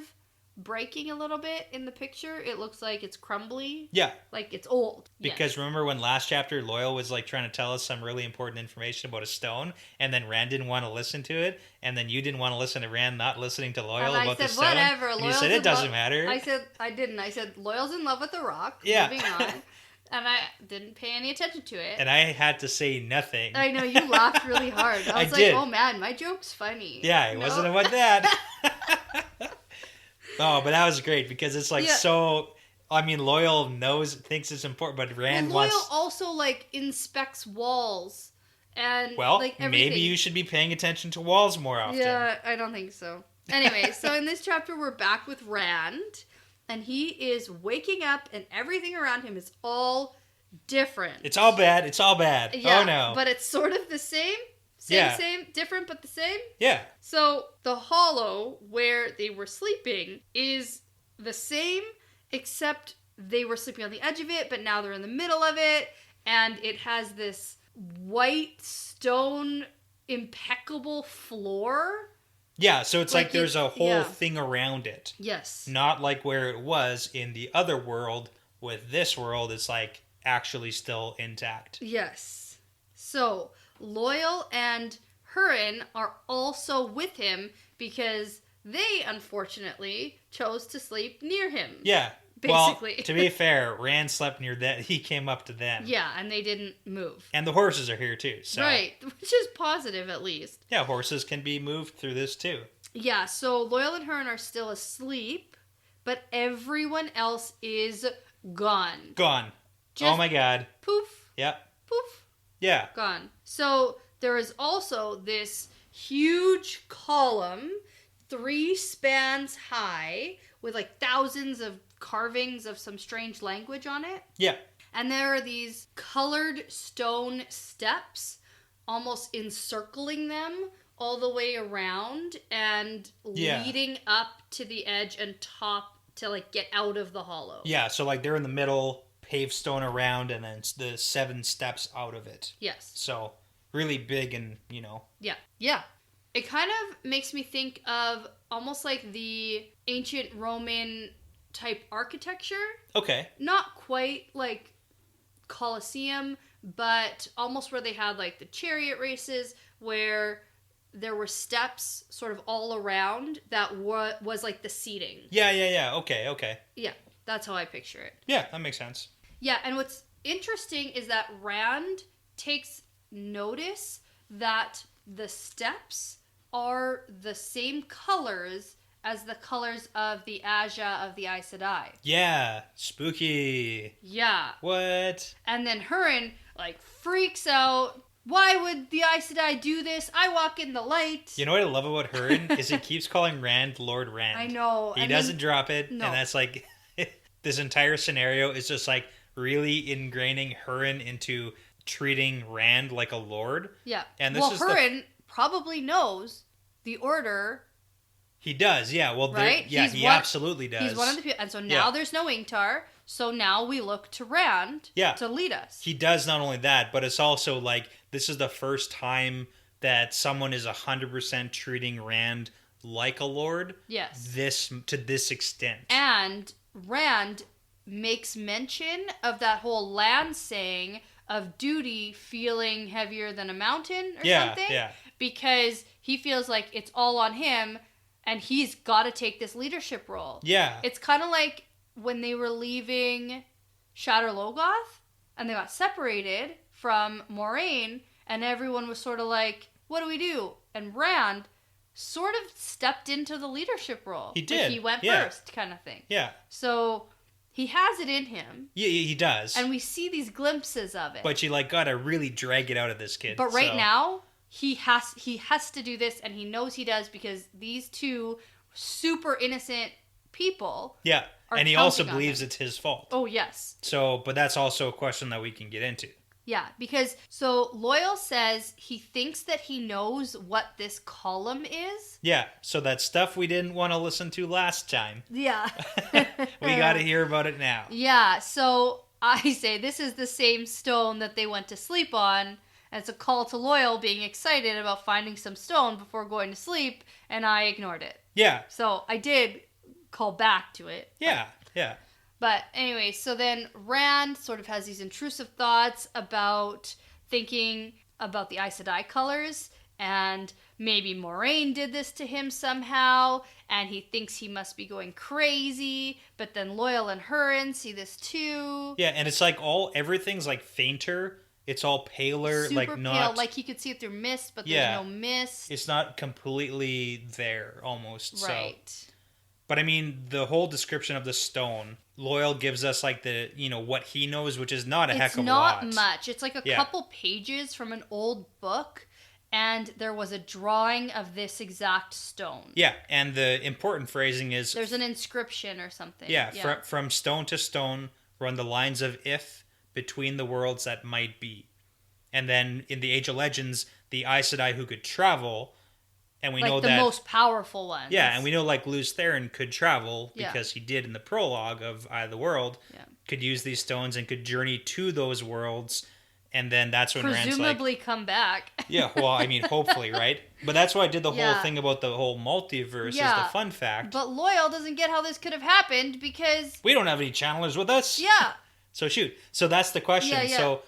breaking a little bit in the picture. It looks like it's crumbly. Yeah. Like it's old. Because remember when last chapter Loyal was like trying to tell us some really important information about a stone, and then Rand didn't want to listen to it, and then you didn't want to listen to Rand not listening to Loyal about the stone? Whatever. And you said it doesn't matter. I didn't. I said Loyal's in love with the rock. Yeah. Moving on. And I didn't pay any attention to it. And I had to say nothing. I know, you laughed really hard. I was like, oh man, my joke's funny. Yeah, it wasn't about that. Oh, but that was great because it's like so... I mean, Loyal thinks it's important, but Rand Loyal also, like, inspects walls and, like, everything. Maybe you should be paying attention to walls more often. Yeah, I don't think so. Anyway, so in this chapter, we're back with Rand, and he is waking up, and everything around him is all different. It's all bad. Yeah, oh, no. But it's sort of the same. Same, different, but the same. Yeah. So the hollow where they were sleeping is the same, except they were sleeping on the edge of it, but now they're in the middle of it, and it has this white stone impeccable floor. Yeah, so it's like there's a whole thing around it. Yes. Not like where it was in the other world. With this world, it's like actually still intact. Yes. So Loyal and Hurin are also with him because they, unfortunately, chose to sleep near him. Yeah. Basically. Well, to be fair, Rand slept near that. He came up to them. Yeah, and they didn't move. And the horses are here, too. So. Right, which is positive, at least. Yeah, horses can be moved through this, too. Yeah, so Loyal and Hurin are still asleep, but everyone else is gone. Gone. Just oh, my God. Poof. Yep. Poof. Yeah. Gone. So there is also this huge column, 3 spans high, with like thousands of carvings of some strange language on it. Yeah. And there are these colored stone steps almost encircling them all the way around and leading up to the edge and top to like get out of the hollow. Yeah, so like they're in the middle, paved stone around, and then the 7 steps out of it. Yes. So really big and, Yeah. Yeah. It kind of makes me think of almost like the ancient Roman type architecture. Okay. Not quite like Colosseum, but almost where they had like the chariot races, where there were steps sort of all around that was like the seating. Yeah. Okay. Yeah, that's how I picture it. Yeah, that makes sense. Yeah, and what's interesting is that Rand takes notice that the steps are the same colors as the colors of the Aja of the Aes Sedai. Yeah, spooky. Yeah. What? And then Hurin, like, freaks out. Why would the Aes Sedai do this? I walk in the light. You know what I love about Hurin is he keeps calling Rand Lord Rand. I know. He doesn't drop it, no. and that's like this entire scenario is just like really ingraining Hurin into treating Rand like a lord. Yeah. And this is Hurin probably knows the order. He does, yeah. Well, right? he absolutely does. He's one of the people. And so now there's no Ingtar. So now we look to Rand to lead us. He does not only that, but it's also like this is the first time that someone is 100% treating Rand like a lord. Yes. To this extent. And Rand makes mention of that whole land saying of duty feeling heavier than a mountain or something. Yeah. Because he feels like it's all on him and he's got to take this leadership role. Yeah. It's kind of like when they were leaving Shadar Logoth and they got separated from Moraine and everyone was sort of like, what do we do? And Rand sort of stepped into the leadership role. He did. Like he went first kind of thing. Yeah. So he has it in him. Yeah, he does. And we see these glimpses of it. But you like gotta really drag it out of this kid. But right now, he has to do this and he knows he does because these two super innocent people. Yeah. And he also believes it's his fault. Oh, yes. So, but that's also a question that we can get into. Yeah, because so Loyal says he thinks that he knows what this column is. Yeah, so that stuff we didn't want to listen to last time. Yeah. We got to hear about it now. Yeah, so I say this is the same stone that they went to sleep on. And it's a call to Loyal being excited about finding some stone before going to sleep, and I ignored it. Yeah. So I did call back to it. Yeah, yeah. But anyway, so then Rand sort of has these intrusive thoughts about thinking about the Aes Sedai colors, and maybe Moraine did this to him somehow, and he thinks he must be going crazy, but then Loyal and Hurin see this too. Yeah, and it's like everything's like fainter. It's all paler, Super like pale, not... like he could see it through mist, but there's no mist. It's not completely there, almost. Right. So. But I mean, the whole description of the stone, Loyal gives us like the, what he knows, which is not a heck of a lot. It's not much. It's like a couple pages from an old book, and there was a drawing of this exact stone. Yeah, and the important phrasing is... There's an inscription or something. Yeah, from stone to stone run the lines of if between the worlds that might be. And then in the Age of Legends, the Aes Sedai who could travel... And we know that the most powerful ones. Yeah, and we know like Lews Therin could travel because he did in the prologue of Eye of the World. Yeah. Could use these stones and could journey to those worlds, and then that's when presumably Rand's like, come back. Yeah, well, I mean, hopefully, right? But that's why I did the whole thing about the whole multiverse is the fun fact. But Loyal doesn't get how this could have happened because we don't have any channelers with us. Yeah. So shoot. So that's the question. Yeah. So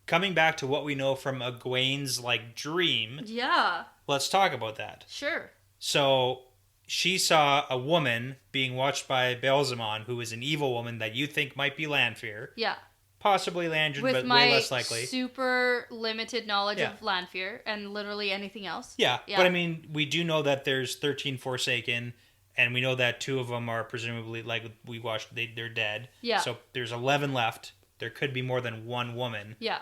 coming back to what we know from Egwene's like dream. Yeah. Let's talk about that. Sure. So she saw a woman being watched by Belzamon, who is an evil woman that you think might be Lanfear. Yeah. Possibly Landrin, with but my way less likely. Super limited knowledge of Lanfear and literally anything else. Yeah, but I mean, we do know that there's 13 Forsaken, and we know that 2 of them are presumably, like we watched, they're dead. Yeah. So there's 11 left. There could be more than one woman. Yeah.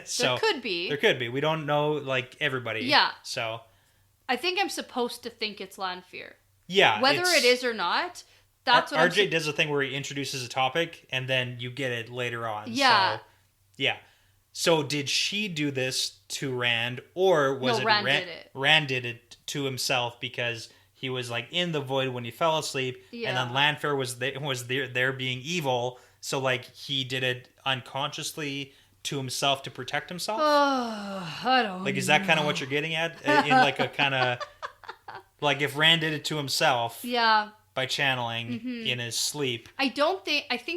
So there could be. There could be. We don't know, like, everybody. Yeah. So. I think I'm supposed to think it's Lanfear. Yeah. Whether it is or not, that's what RJ does a thing where he introduces a topic, and then you get it later on. Yeah. So, yeah. So did she do this to Rand, or was Rand did it. Rand did it to himself because he was, like, in the void when he fell asleep, and then Lanfear was there being evil, so, like, he did it unconsciously to himself to protect himself? Oh, I don't know. Like, is that kind of what you're getting at? In, like, a kind of... Like, if Rand did it to himself... Yeah. by channeling in his sleep. I think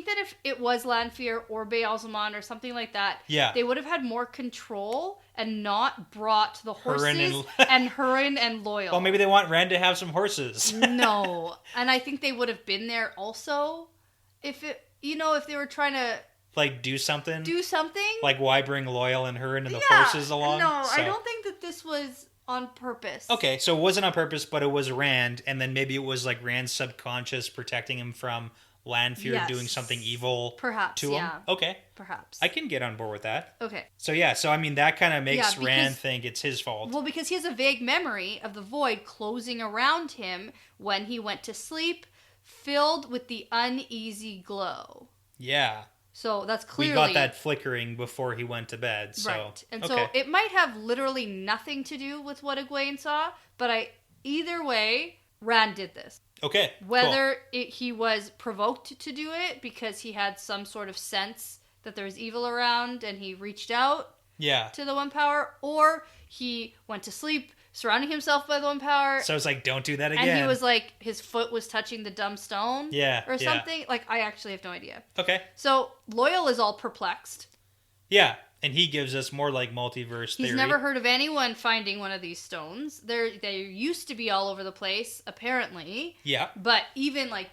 that if it was Lanfear or Beelzemon or something like that, Yeah. they would have had more control and not brought the horses Hurin and Hurin and Loyal. Well, maybe they want Ren to have some horses. No. And I think they would have been there also if they were trying to Like, do something? Like, why bring Loyal and Hurin and the horses along? No, I don't think that this was on purpose. Okay, so it wasn't on purpose, but it was Rand, and then maybe it was like Rand's subconscious protecting him from Lanfear doing something evil Perhaps, to him. yeah. Okay. Perhaps. I can get on board with that. Okay. So I mean that kind of makes because, Rand think it's his fault. Well, because he has a vague memory of the void closing around him when he went to sleep, filled with the uneasy glow. Yeah. So that's clearly... We got that flickering before he went to bed. So. Right. And so it might have literally nothing to do with what Egwene saw, but either way, Rand did this. Okay. Whether he was provoked to do it because he had some sort of sense that there was evil around and he reached out to the One Power, or he went to sleep surrounding himself by the One Power. So it's like, don't do that again. And he was like, his foot was touching the dumb stone. Or something. Yeah. Like, I actually have no idea. Okay. So Loyal is all perplexed. Yeah. And he gives us more like multiverse theory. He's never heard of anyone finding one of these stones. They used to be all over the place, apparently. Yeah. But even like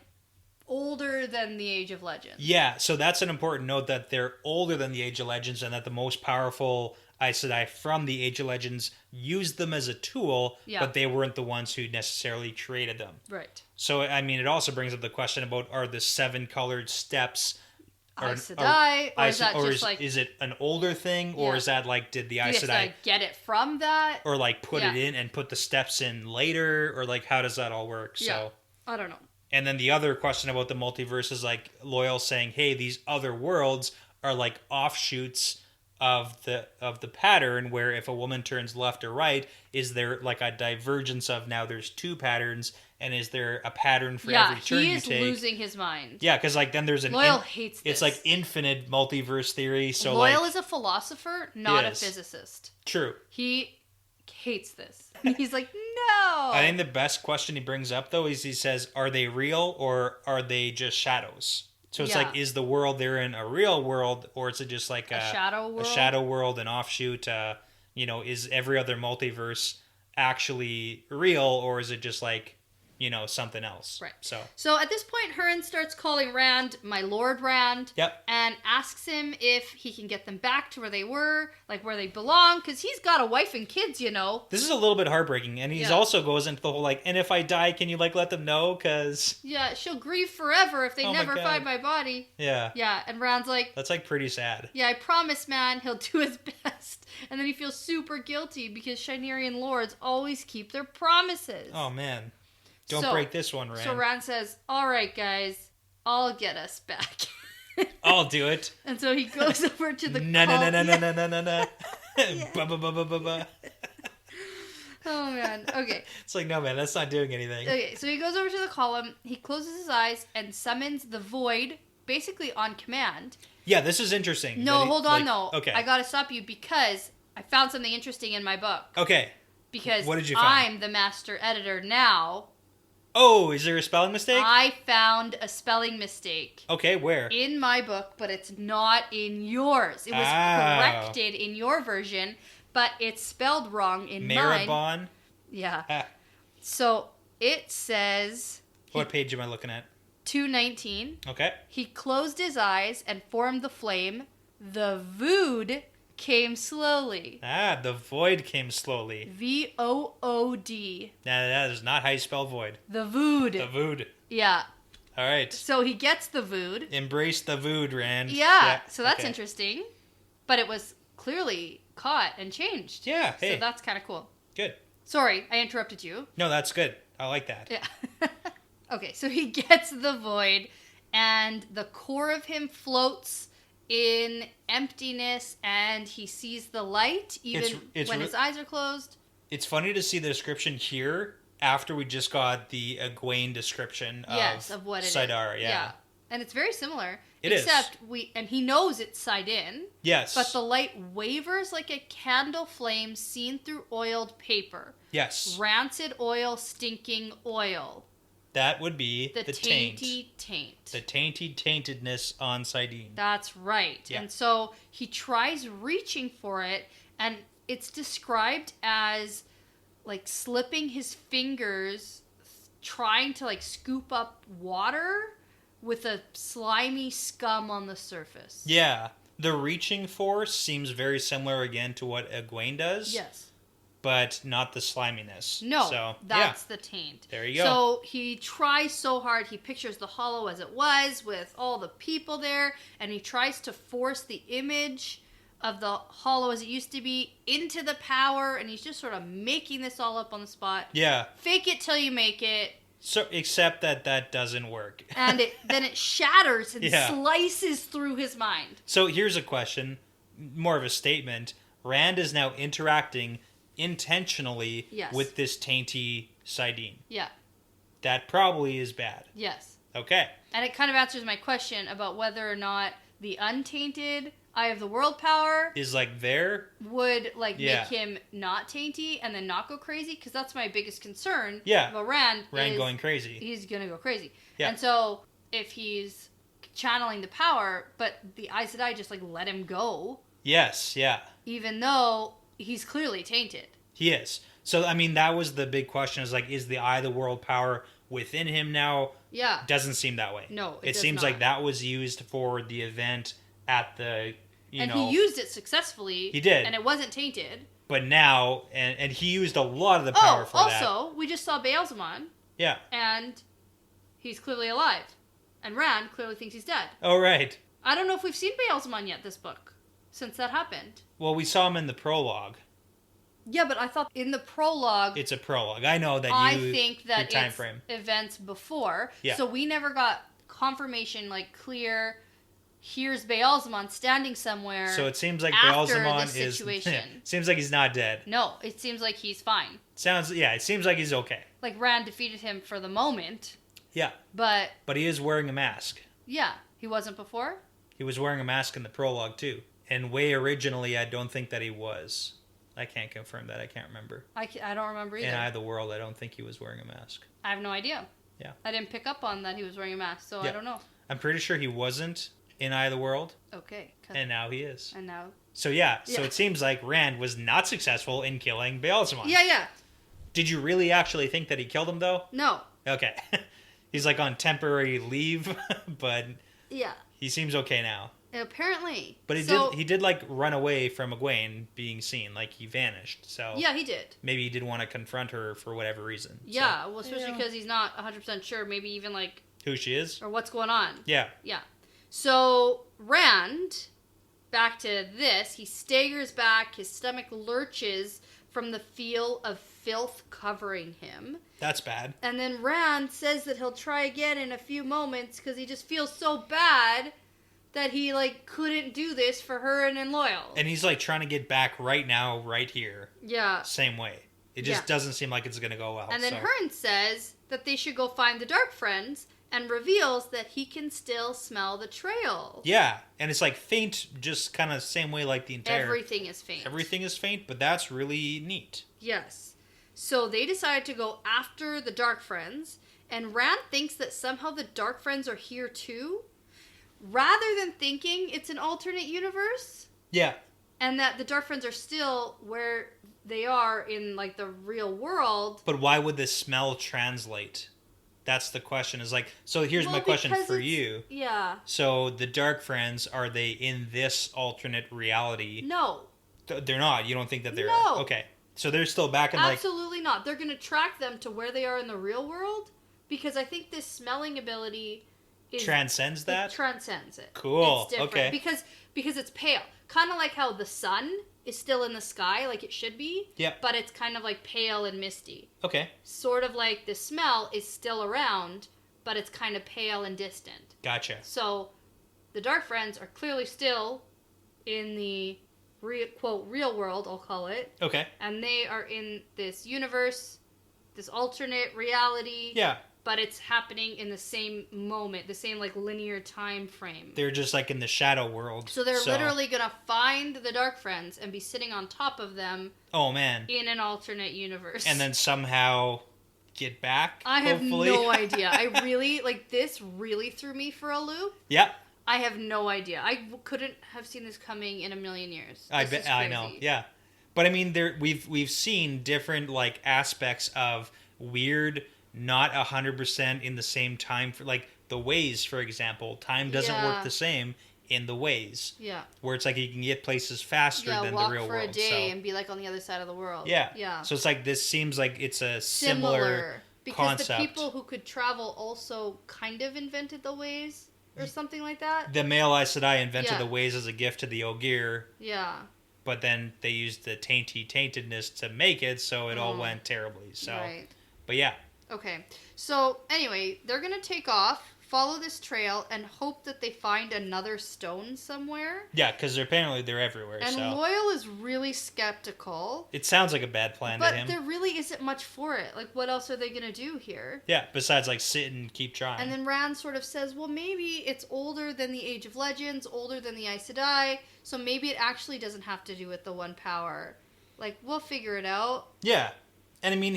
older than the Age of Legends. Yeah. So that's an important note, that they're older than the Age of Legends, and that the most powerful Aes Sedai from the Age of Legends used them as a tool, but they weren't the ones who necessarily created them. Right. So, I mean, it also brings up the question about, are the 7 colored steps... Aes Sedai, or is that or just like... Is it an older thing, or is that like, did the Aes Sedai... get it from that? Or like put it in and put the steps in later, or like how does that all work? Yeah, so I don't know. And then the other question about the multiverse is like Loyal saying, hey, these other worlds are like offshoots of the pattern, where if a woman turns left or right, is there like a divergence of now there's 2 patterns, and is there a pattern for every turn you take? Yeah, he is losing his mind. Yeah, because like then there's an... Loyal hates this. It's like infinite multiverse theory, so Loyal is a philosopher, not a physicist. True. He hates this. He's like, no! I think the best question he brings up, though, is he says, are they real, or are they just shadows? So it's like, is the world they're in a real world, or is it just like a shadow world? A shadow world, an offshoot? Is every other multiverse actually real, or is it just like, something else? Right. So at this point, Hurin starts calling Rand, my Lord Rand, and asks him if he can get them back to where they were, like where they belong, because he's got a wife and kids, This is a little bit heartbreaking, and he also goes into the whole, like, and if I die, can you, like, let them know, because... Yeah, she'll grieve forever if they never find my body. Yeah. Yeah, and Rand's like... That's, like, pretty sad. Yeah, I promise, man, he'll do his best. And then he feels super guilty, because Shynerian lords always keep their promises. Oh, man. Don't break this one, Rand. So Rand says, all right, guys, I'll get us back. I'll do it. And so he goes over to the No. Oh, man. Okay. It's like, no, man, that's not doing anything. Okay, so he goes over to the column, he closes his eyes, and summons the Void, basically on command. Yeah, this is interesting. No, hold on, though. Okay. I gotta stop you, because I found something interesting in my book. Okay. Because what did you find? I'm the master editor now. Oh, is there a spelling mistake? I found a spelling mistake. Okay, where? In my book, but it's not in yours. It was corrected in your version, but it's spelled wrong in mine. Maribon? Yeah. So it says... What page am I looking at? 219. Okay. He closed his eyes and formed the flame. The Vood came slowly. The void came slowly. V-O-O-D. That is not how you spell void. The Vood. The Vood. Yeah. All right. So he gets the Vood. Embrace the Vood, Rand. Yeah. So that's interesting. But it was clearly caught and changed. Yeah. Hey. So that's kind of cool. Good. Sorry, I interrupted you. No, that's good. I like that. Yeah. Okay, so he gets the void, and the core of him floats in emptiness, and he sees the light even when his eyes are closed. It's funny to see the description here after we just got the Egwene description of what it Saidar. is. Yeah. And it's very similar. It except and he knows it's Saidin. Yes. But the light wavers like a candle flame seen through oiled paper. Yes. Rancid oil, stinking oil. That would be The the taint. tainty taint. The tainty taintedness on Sidene. That's right. Yeah. And so he tries reaching for it, and it's described as like slipping his fingers, trying to like scoop up water with a slimy scum on the surface. Yeah. The reaching force seems very similar again to what Egwene does. Yes. But not the sliminess. No, so, that's the taint. There you go. So he tries so hard. He pictures the hollow as it was with all the people there, and he tries to force the image of the hollow as it used to be into the power, and he's just sort of making this all up on the spot. Yeah. Fake it till you make it. So, except that doesn't work. And then it shatters and Yeah. slices through his mind. So here's a question, more of a statement. Rand is now interacting intentionally Yes. with this tainty Sidene. Yeah. That probably is bad. Yes. Okay. And it kind of answers my question about whether or not the untainted Eye of the World power Is like there? would like Yeah. make him not tainty and then not go crazy, because that's my biggest concern. Yeah. About Rand is going crazy. he's gonna go crazy. Yeah. And so if he's channeling the power, but the Aes Sedai just like let him go, Yes, yeah. even though he's clearly tainted. He is. So, I mean, that was the big question is like, is the Eye of the World power within him now? Yeah. Doesn't seem that way. No, it does seems not. like that was used for the event at the, He used it successfully. He did. And it wasn't tainted. But now, and he used a lot of the power for that. Also, we just saw Baalzamon, Yeah. and he's clearly alive. And Rand clearly thinks he's dead. Oh, right. I don't know if we've seen Baalzamon yet this book, since that happened. Well, we saw him in the prologue. Yeah, but I thought in the prologue, It's a prologue. I know that I think that your time it's frame. events before. Yeah. So we never got confirmation, like clear, here's Baalzamon standing somewhere. So it seems like after Baalzamon this is. situation. Seems like he's not dead. No, it seems like he's fine. It seems like he's okay. Like Rand defeated him for the moment, Yeah. but But he is wearing a mask. yeah, he wasn't before. He was wearing a mask in the prologue too. And way originally, I don't think that he was. I can't confirm that. I can't remember. I don't remember either. In Eye of the World, I don't think he was wearing a mask. I have no idea. Yeah. I didn't pick up on that he was wearing a mask, so I Yeah. don't know. I'm pretty sure he wasn't in Eye of the World, Okay. and now he is. And now. So so Yeah. it seems like Rand was not successful in killing Baalzamon. Yeah. Did you really actually think that he killed him though? No. Okay. He's like on temporary leave, but Yeah. he seems okay now. Apparently. But he did like run away from Egwene being seen, like he vanished. So Yeah, he did. maybe he didn't want to confront her for whatever reason. Yeah, So, well, especially because he's not 100% sure, maybe even like, who she is? or what's going on. Yeah. Yeah. So, Rand, back to this, he staggers back, his stomach lurches from the feel of filth covering him. That's bad. And then Rand says that he'll try again in a few moments because he just feels so bad that he, like, couldn't do this for her and Loyal. And he's like trying to get back right now, right here. Yeah. Same way. It just doesn't seem like it's going to go well. And then so. Hearn says that they should go find the Dark Friends and reveals that he can still smell the trail. Yeah. And it's like faint, just kind of same way like the entire... Everything is faint. Everything is faint, but that's really neat. Yes. So they decide to go after the Dark Friends, and Rand thinks that somehow the Dark Friends are here too, rather than thinking it's an alternate universe, Yeah. and that the Dark Friends are still where they are in, like, the real world. But why would this smell translate? That's the question. Is like, so here's my question because for it's- you. Yeah. So the Dark Friends, are they in this alternate reality? No. They're not. You don't think that they're... No. Okay. So they're still back in like... Absolutely not. They're going to track them to where they are in the real world, because I think this smelling ability is... Transcends that? It transcends it. Cool. It's different. Okay. Because it's pale. Kind of like how the sun is still in the sky, like it should be. Yep. But it's kind of like pale and misty. Okay. Sort of like the smell is still around, but it's kind of pale and distant. Gotcha. So the Dark Friends are clearly still in the quote real world, I'll call it. Okay. And they are in this universe, this alternate reality. Yeah. But it's happening in the same moment, the same like linear time frame. They're just like in the shadow world. So they're literally gonna find the Dark Friends and be sitting on top of them Oh man. in an alternate universe. And then somehow get back. I have hopefully. no idea. I really, like, this really threw me for a loop. Yeah. I have no idea. I couldn't have seen this coming in a million years. I This bet is I know. crazy. Yeah. But I mean we've seen different like aspects of weird not 100% in the same time for like the ways, for example. Time doesn't Yeah. work the same in the ways. Yeah. Where it's like you can get places faster Yeah, than walk the real for world. a day So and be like on the other side of the world. yeah. Yeah. So it's like this seems like it's a similar Because concept. the people who could travel also kind of invented the ways or something like that. The male Aes Sedai invented Yeah. the ways as a gift to the Ogier, Yeah. but then they used the taintedness to make it, so it all went terribly. So, Right. but yeah, Okay. So anyway, they're gonna take off, follow this trail, and hope that they find another stone somewhere. yeah, because apparently they're everywhere. And So Loyal is really skeptical. it sounds like a bad plan to But him. there really isn't much for it. Like, what else are they gonna do here? Yeah, besides like sit and keep trying. And then Rand sort of says, well, maybe it's older than the Age of Legends, older than the Aes Sedai, so maybe it actually doesn't have to do with the one power. Like, we'll figure it out. yeah, and I mean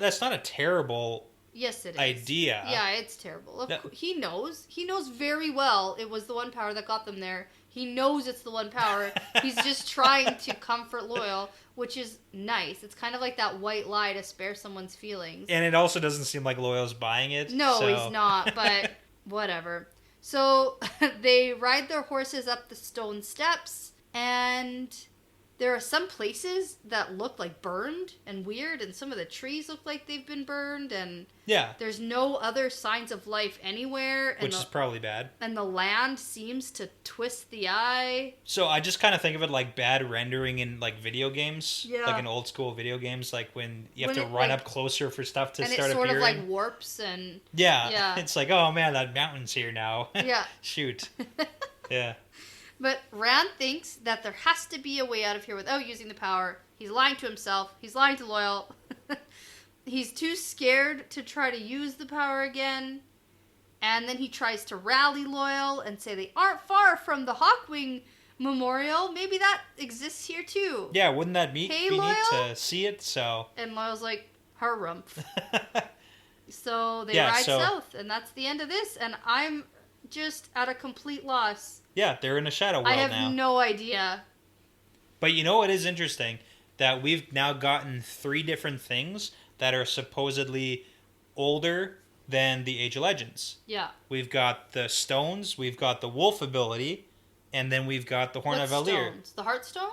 that's not a terrible Yes, it is. idea. Yeah, it's terrible. That- He knows. He knows very well it was the one power that got them there. He knows it's the one power. He's just trying to comfort Loyal, which is nice. It's kind of like that white lie to spare someone's feelings. And it also doesn't seem like Loyal's buying it. No, so. he's not, but whatever. So they ride their horses up the stone steps, and there are some places that look like burned and weird, and some of the trees look like they've been burned, and Yeah, there's no other signs of life anywhere, and which is probably bad. the land seems to twist the eye. So I just kind of think of it like bad rendering in like video games, Yeah. like in old school video games, like when you have When to it, run like- up closer for stuff to And start it sort appearing. of like warps and yeah, yeah. it's like, oh man, that mountain's here now. yeah. Shoot. Yeah. But Rand thinks that there has to be a way out of here without using the power. He's lying to himself. He's lying to Loyal. He's too scared to try to use the power again. And then he tries to rally Loyal and say they aren't far from the Hawkwing Memorial. Maybe that exists here too. Yeah, wouldn't that be Hey, neat Loyal? to see it? So. And Loyal's like, harumph. So they Yeah, ride so- south, and that's the end of this. And I'm just at a complete loss. Yeah, they're in a shadow world I have now. no idea. But you know what is interesting? That we've now gotten 3 different things that are supposedly older than the Age of Legends. Yeah. We've got the stones, we've got the wolf ability, and then we've got the Horn What of Valir. stones? The Heartstone?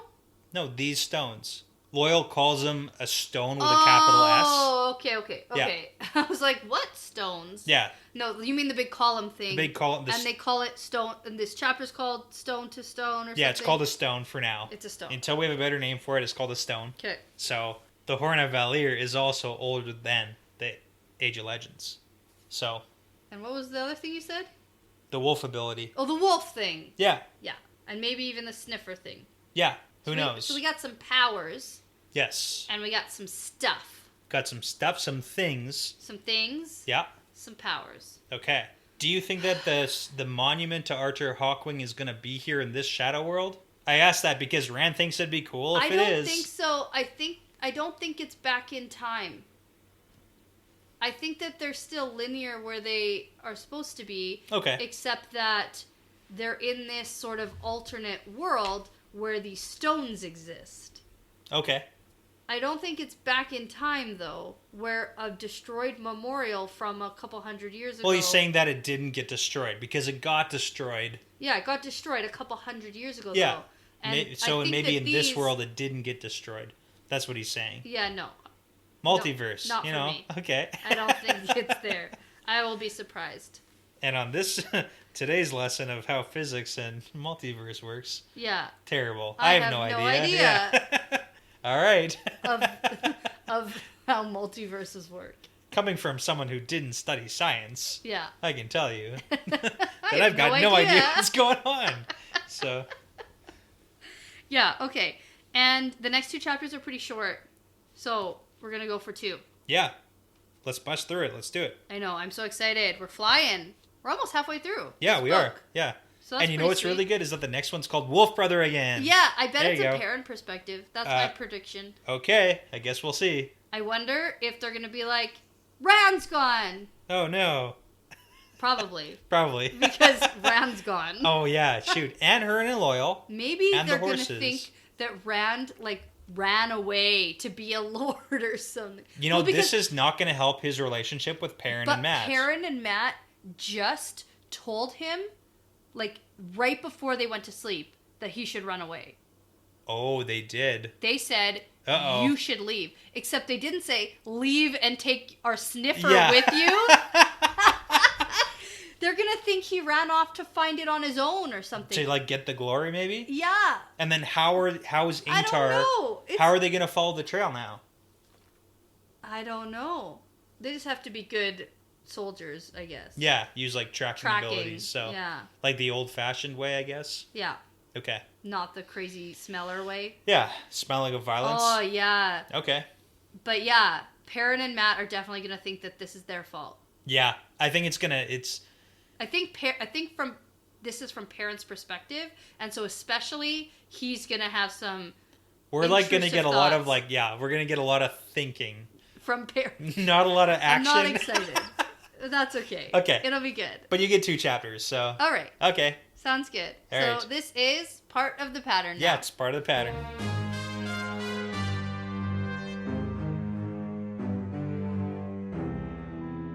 No, these stones. Loyal calls them a stone with a capital S. Oh, okay. I was like, what stones? Yeah, No, you mean the big column thing. the big call. And they call it stone, and this chapter's called Stone to Stone or something. Yeah, it's called a stone for now. It's a stone. Until we have a better name for it, it's called a stone. Okay. So the Horn of Valir is also older than the Age of Legends. So And what was the other thing you said? the wolf ability. Oh, the wolf thing. Yeah, Yeah. And maybe even the sniffer thing. yeah. Who So knows? So we got some powers, Yes. and we got some stuff. Got some stuff, some things. Some things, Yeah. some powers. Okay. Do you think that the monument to Archer Hawkwing is going to be here in this Shadow World? I asked that because Rand thinks it'd be cool if I it don't is. think so. I don't think it's back in time. I think that they're still linear where they are supposed to be, Okay. except that they're in this sort of alternate world where these stones exist. Okay. I don't think it's back in time, though, where a destroyed memorial from a couple hundred years ago... Well, he's saying that it didn't get destroyed because it got destroyed. Yeah, it got destroyed a couple hundred years ago, Yeah. though. And So I think maybe that in this these- world it didn't get destroyed. That's what he's saying. Yeah, no. Multiverse, not you for know? me. Okay. I don't think it's there. I will be surprised. And on this today's lesson of how physics and multiverse works, Yeah. terrible. I have have no no idea. idea. Yeah. All right. Of how multiverses work. Coming from someone who didn't study science, Yeah. I can tell you that I I've got no idea what's going on. So, Yeah, okay. And the next 2 chapters are pretty short. So, we're going to go for 2. yeah. Let's bust through it. Let's do it. I know, I'm so excited. We're flying. We're almost halfway through. Yeah, this we book. are. Yeah. So that's And you know pretty what's sweet. really good is that the next one's called Wolf Brother again. Yeah, I bet There it's you a go. parent perspective. That's my prediction. Okay. I guess we'll see. I wonder if they're going to be like, Rand's gone. Oh, no. Probably. Probably. Because Rand's gone. Oh, yeah. Shoot. And her and Loyal. Maybe and they're the going to horses. think that Rand, like, ran away to be a lord or something. You know, Well, because- this is not going to help his relationship with Perrin but and Matt. Perrin and Matt just told him, like, right before they went to sleep, that he should run away. Oh, they did. They said, Uh-oh. you should leave. Except they didn't say, leave and take our sniffer Yeah. with you. They're going to think he ran off to find it on his own or something. To, like, get the glory, maybe? Yeah. And then how is Ingtar... I don't know. How are they going to follow the trail now? I don't know. They just have to be good soldiers, I guess. Yeah, use, like, tracking abilities. So, yeah. like the old-fashioned way, I guess? Yeah. Okay. Not the crazy smeller way. Yeah, smelling of violence. Oh, yeah. Okay. But yeah, Perrin and Matt are definitely going to think that this is their fault. Yeah, I think it's... I think this is from Perrin's perspective, and so especially he's going to have some We're, like, going to get a lot of, thoughts. like... Yeah, we're going to get a lot of thinking. from Perrin. Not a lot of action. I'm not excited. That's okay. Okay. It'll be good. But you get 2 chapters, so... All right. Okay. Sounds good. All so right. this is part of the pattern Yeah, now. it's part of the pattern.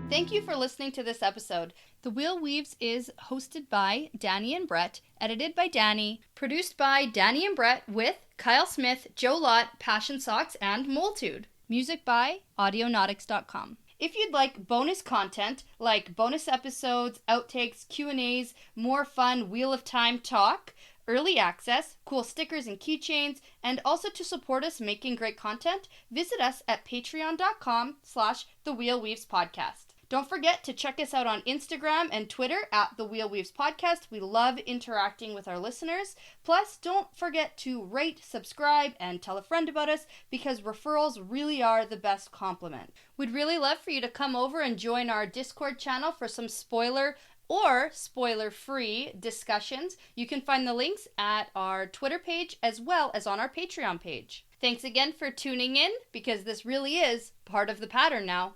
Thank you for listening to this episode. The Wheel Weaves is hosted by Dani and Brett, edited by Dani, produced by Dani and Brett with Kyle Smith, Joe Lott, Passion Socks, and Moltude. Music by Audionautics.com. If you'd like bonus content like bonus episodes, outtakes, Q&As, more fun Wheel of Time talk, early access, cool stickers and keychains, and also to support us making great content, visit us at patreon.com/thewheelweavespodcast. Don't forget to check us out on Instagram and Twitter at The Wheel Weaves Podcast. We love interacting with our listeners. Plus, don't forget to rate, subscribe, and tell a friend about us because referrals really are the best compliment. We'd really love for you to come over and join our Discord channel for some spoiler or spoiler-free discussions. You can find the links at our Twitter page as well as on our Patreon page. Thanks again for tuning in because this really is part of the pattern now.